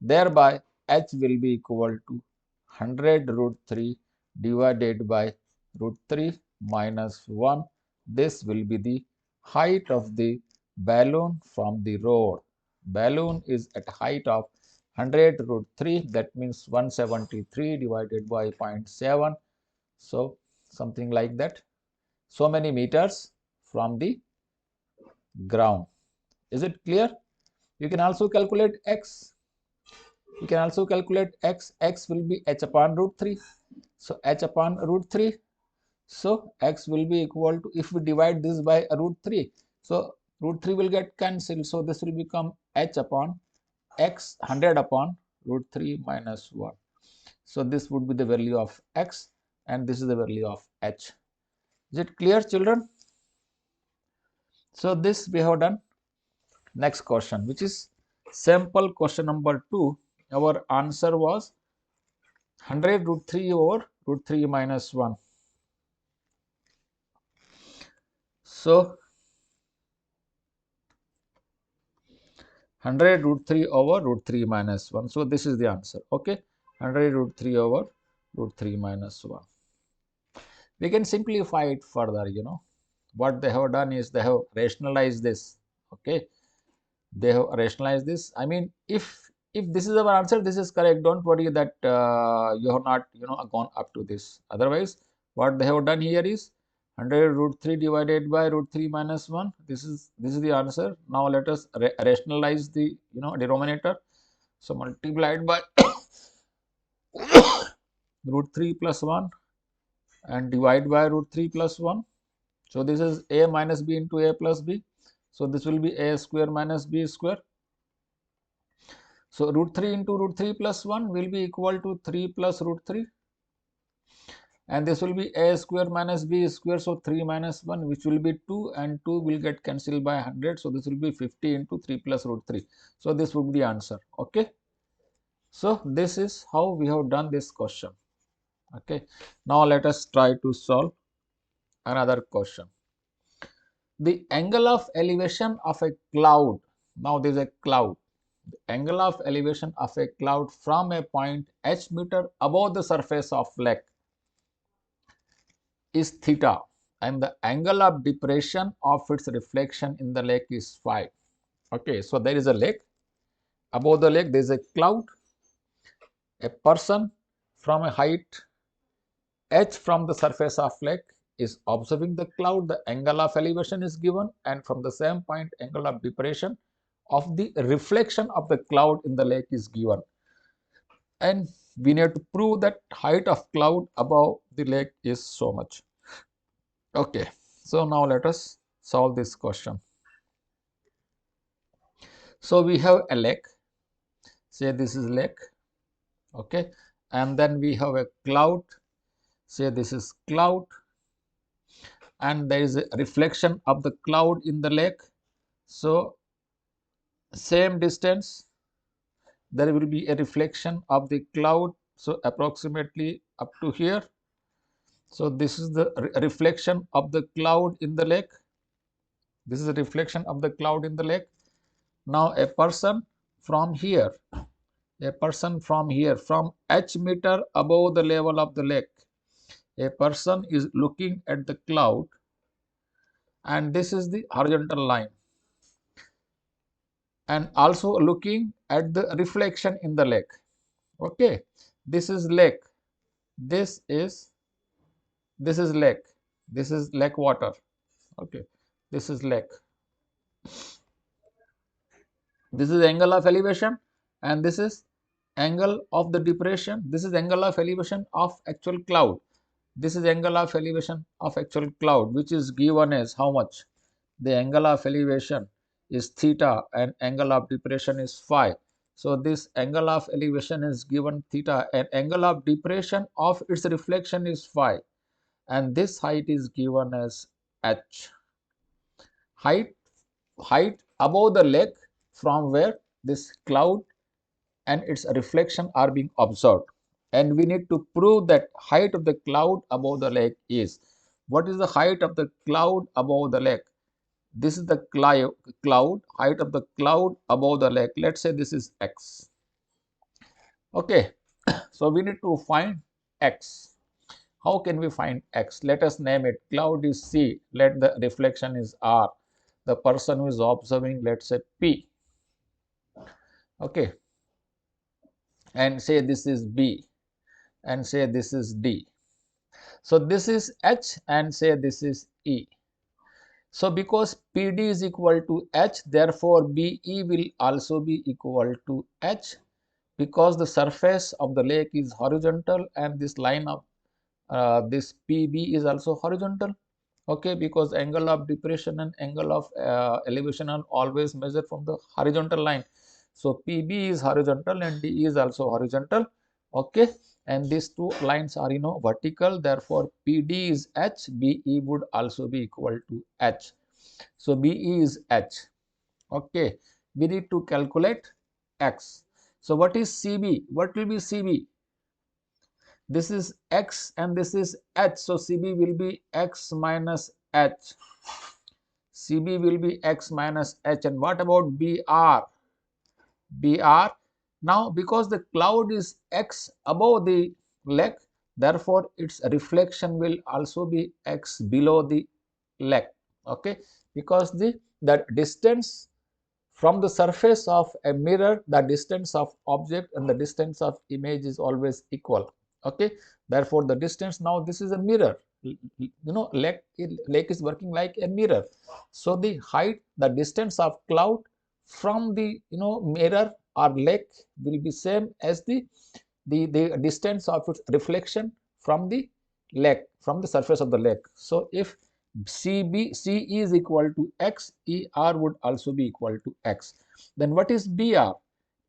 Thereby h will be equal to 100 root 3 divided by root 3 minus 1. This will be the height of the balloon from the road. Balloon is at height of 100 root 3, that means 173 divided by 0.7. So something like that. So many meters from the ground. Is it clear? You can also calculate x. You can also calculate x. X will be h upon root 3. So h upon root 3. So x will be equal to, if we divide this by root 3, so root 3 will get cancelled. So this will become h upon x 100 upon root 3 minus 1. So this would be the value of x and this is the value of h. Is it clear, children? So this we have done. Next question, which is sample question number 2. Our answer was 100 root 3 over root 3 minus 1. So 100 root 3 over root 3 minus 1. So this is the answer. Okay. 100 root 3 over root 3 minus 1. We can simplify it further, What they have done is they have rationalized this. Okay. They have rationalized this. I mean, if this is our answer, this is correct. Don't worry that you have not gone up to this. Otherwise, what they have done here is 100 root 3 divided by root 3 minus 1. This is the answer. Now let us rationalize the denominator. So multiplied by root 3 plus 1 and divide by root 3 plus 1. So this is a minus b into a plus b. So this will be a square minus b square. So root 3 into root 3 plus 1 will be equal to 3 plus root 3. And this will be a square minus b square. So 3 minus 1, which will be 2, and 2 will get cancelled by 100. So this will be 50 into 3 plus root 3. So this would be the answer. Okay. So this is how we have done this question. Okay. Now let us try to solve another question. The angle of elevation of a cloud. Now there is a cloud. The angle of elevation of a cloud from a point h meter above the surface of lake is theta, and the angle of depression of its reflection in the lake is phi. Okay, so there is a lake. Above the lake there is a cloud. A person from a height h from the surface of lake is observing the cloud. The angle of elevation is given, and from the same point angle of depression of the reflection of the cloud in the lake is given. And we need to prove that height of cloud above the lake is so much. Okay, so now let us solve this question. So we have a lake, say this is lake, okay, and then we have a cloud, say this is cloud, and there is a reflection of the cloud in the lake. So same distance, there will be a reflection of the cloud, so approximately up to here. So this is the reflection of the cloud in the lake. This is a reflection of the cloud in the lake. Now a person from here, from h meter above the level of the lake, a person is looking at the cloud, and this is the horizontal line, and also looking at the reflection in the lake. Okay, this is lake, this is lake, this is lake water. Okay, this is lake. This is angle of elevation, and this is angle of the depression. This is angle of elevation of actual cloud. This is angle of elevation of actual cloud, which is given as how much? The angle of elevation is theta and angle of depression is phi. So this angle of elevation is given theta and angle of depression of its reflection is phi, and this height is given as h. Height above the lake from where this cloud and its reflection are being observed, and we need to prove that height of the cloud above the lake is. What is the height of the cloud above the lake? This is the cloud, height of the cloud above the lake. Let's say this is x. Okay, so we need to find x. How can we find x? Let us name it. Cloud is C, let the reflection is R. The person who is observing, let's say P. Okay, and say this is B, and say this is D. So this is H, and say this is E. So because PD is equal to H, therefore BE will also be equal to H, because the surface of the lake is horizontal and this line of this PB is also horizontal. Okay, because angle of depression and angle of elevation are always measured from the horizontal line. So PB is horizontal and D is also horizontal. Okay, and these two lines are vertical, therefore PD is H, BE would also be equal to H. So BE is H. Okay, we need to calculate X. So what is CB? What will be CB? This is X and this is H. So CB will be X minus H. CB will be X minus H. And what about BR? BR. Now, because the cloud is X above the lake, therefore its reflection will also be X below the lake. Okay, because the distance from the surface of a mirror, the distance of object and the distance of image is always equal. Okay, therefore the distance, now this is a mirror, lake is working like a mirror. So the height, the distance of cloud from the mirror or lake will be same as the distance of its reflection from the lake, from the surface of the lake. So if CE is equal to X, ER would also be equal to X. Then what is BR?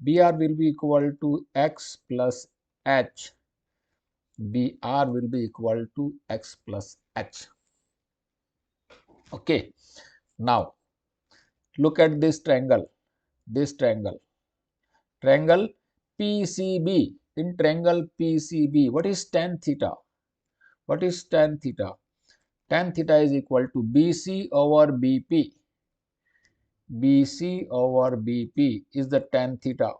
BR will be equal to X plus H. BR will be equal to X plus H. Okay. Now, look at this triangle. This triangle. Triangle PCB. In triangle PCB, what is tan theta? What is tan theta? Tan theta is equal to BC over BP. BC over BP is the tan theta.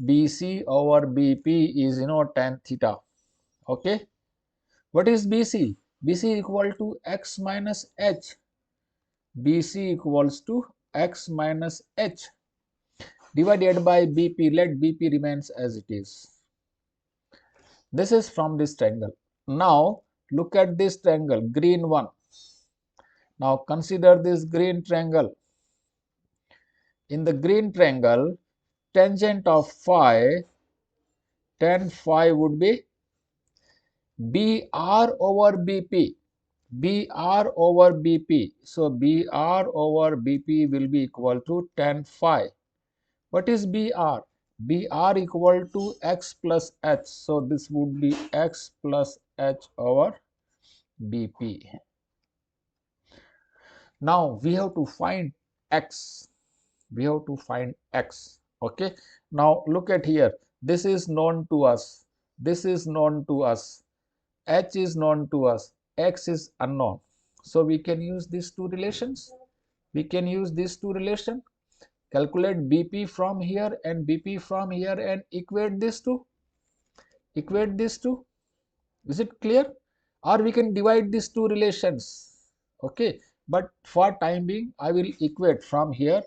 BC over BP is tan theta. Okay. What is BC? BC equal to X minus H. BC equals to X minus H divided by BP. Let BP remains as it is. This is from this triangle. Now look at this triangle, green one. Now consider this green triangle. In the green triangle, tangent of phi, tan phi would be BR over BP. BR over BP. So BR over BP will be equal to tan phi. What is BR? BR equal to X plus H. So this would be X plus H over BP. Now we have to find X. We have to find X. Okay. Now look at here. This is known to us. This is known to us. H is known to us. X is unknown. So we can use these two relations. We can use these two relations. Calculate BP from here and BP from here and equate these two. Equate these two. Is it clear? Or we can divide these two relations. Okay. But for time being, I will equate from here.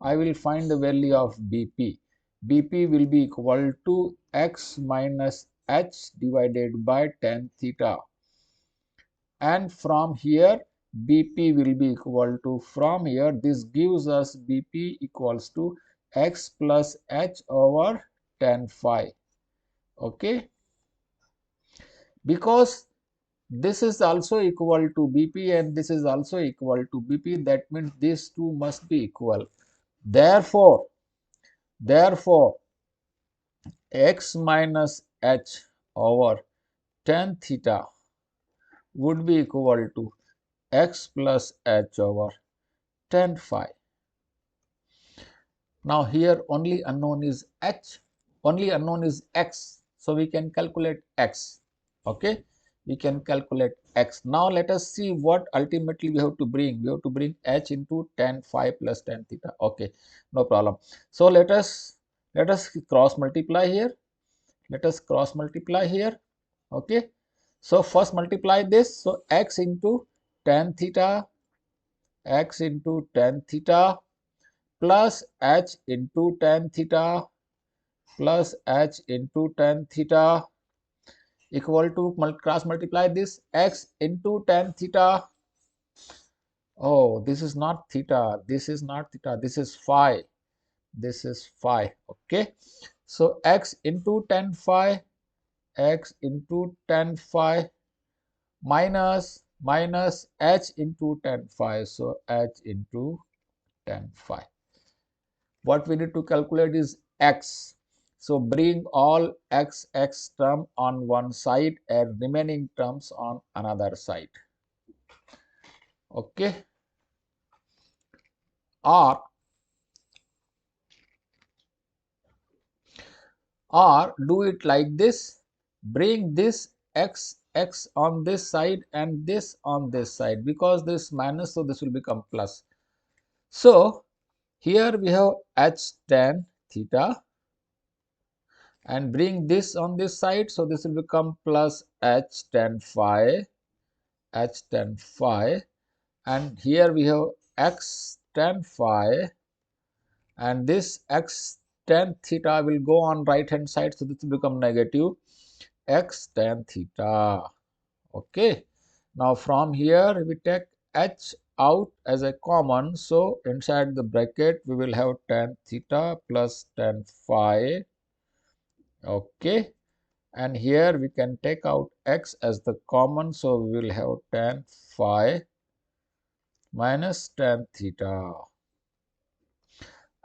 I will find the value of BP. BP will be equal to X minus H divided by tan theta. And from here BP will be equal to, from here this gives us BP equals to x plus h over tan phi. Okay, because this is also equal to BP and this is also equal to BP, that means these two must be equal. Therefore x minus h over tan theta would be equal to x plus h over tan phi. Now here only unknown is h, only unknown is x, so we can calculate x. Okay, we can calculate x. Now let us see what ultimately we have to bring. We have to bring h into tan phi plus tan theta. Okay, no problem. So let us cross multiply here. Let us cross multiply here. Okay, so first multiply this. So x into tan theta, x into tan theta plus h into tan theta plus h into tan theta equal to cross multiply this x into tan theta. Oh, this is not theta, this is not theta, this is phi, this is phi. Okay, so x into tan phi, x into tan phi minus h into tan phi, so h into tan phi. What we need to calculate is x. So bring all x term on one side and remaining terms on another side. Okay, or do it like this. Bring this x on this side and this on this side, because this minus, so this will become plus. So here we have h tan theta and bring this on this side, so this will become plus h tan phi, h tan phi, and here we have x tan phi, and this x tan theta will go on right hand side, so this will become negative x tan theta. Okay, now from here we take h out as a common, so inside the bracket we will have tan theta plus tan phi. Okay, and here we can take out x as the common, so we will have tan phi minus tan theta,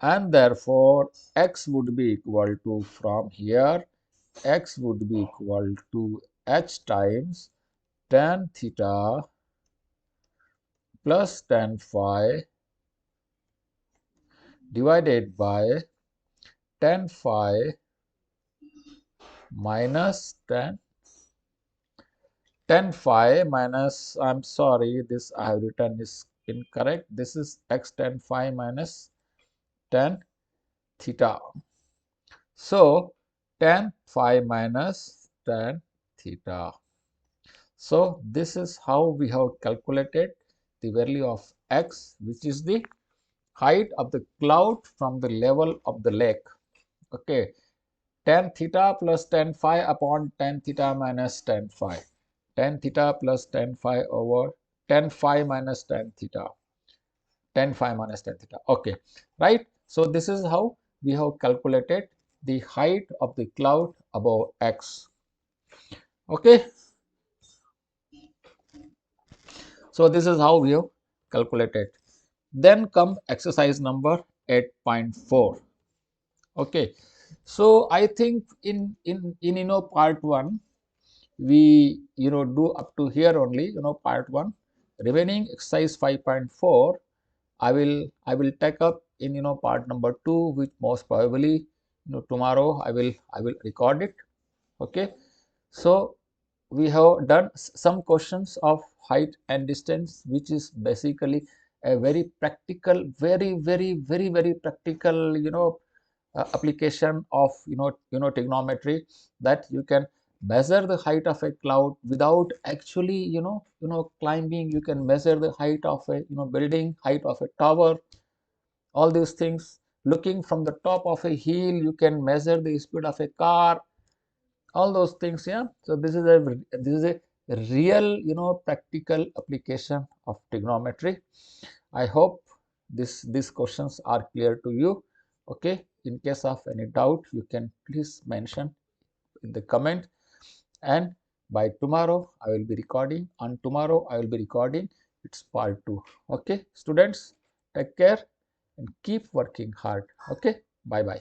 and therefore x would be equal to, from here x would be equal to h times tan theta plus tan phi divided by tan phi minus tan phi minus, I'm sorry, this I have written is incorrect. This is x tan phi minus tan theta. So tan phi minus tan theta. So this is how we have calculated the value of x, which is the height of the cloud from the level of the lake. Okay, tan theta plus tan phi upon tan theta minus tan phi. Tan theta plus tan phi over tan phi minus tan theta. Tan phi minus tan theta. Okay, right. So this is how we have calculated the height of the cloud above x. Okay, so this is how we have calculated. Then come exercise number 8.4. Okay, so I think in part 1 we do up to here only, part 1. Remaining exercise 5.4 I will take up in part number 2, which most probably tomorrow I will record it. Okay, so we have done some questions of height and distance, which is basically a very practical, very practical application of trigonometry, that you can measure the height of a cloud without actually climbing. You can measure the height of a building, height of a tower, all these things. Looking from the top of a hill, you can measure the speed of a car, all those things. Yeah, so this is a real practical application of trigonometry. I hope these questions are clear to you. Okay, in case of any doubt, you can please mention in the comment, and by tomorrow I will be recording. On tomorrow I will be recording its part 2. Okay, students, take care and keep working hard. Okay, bye bye.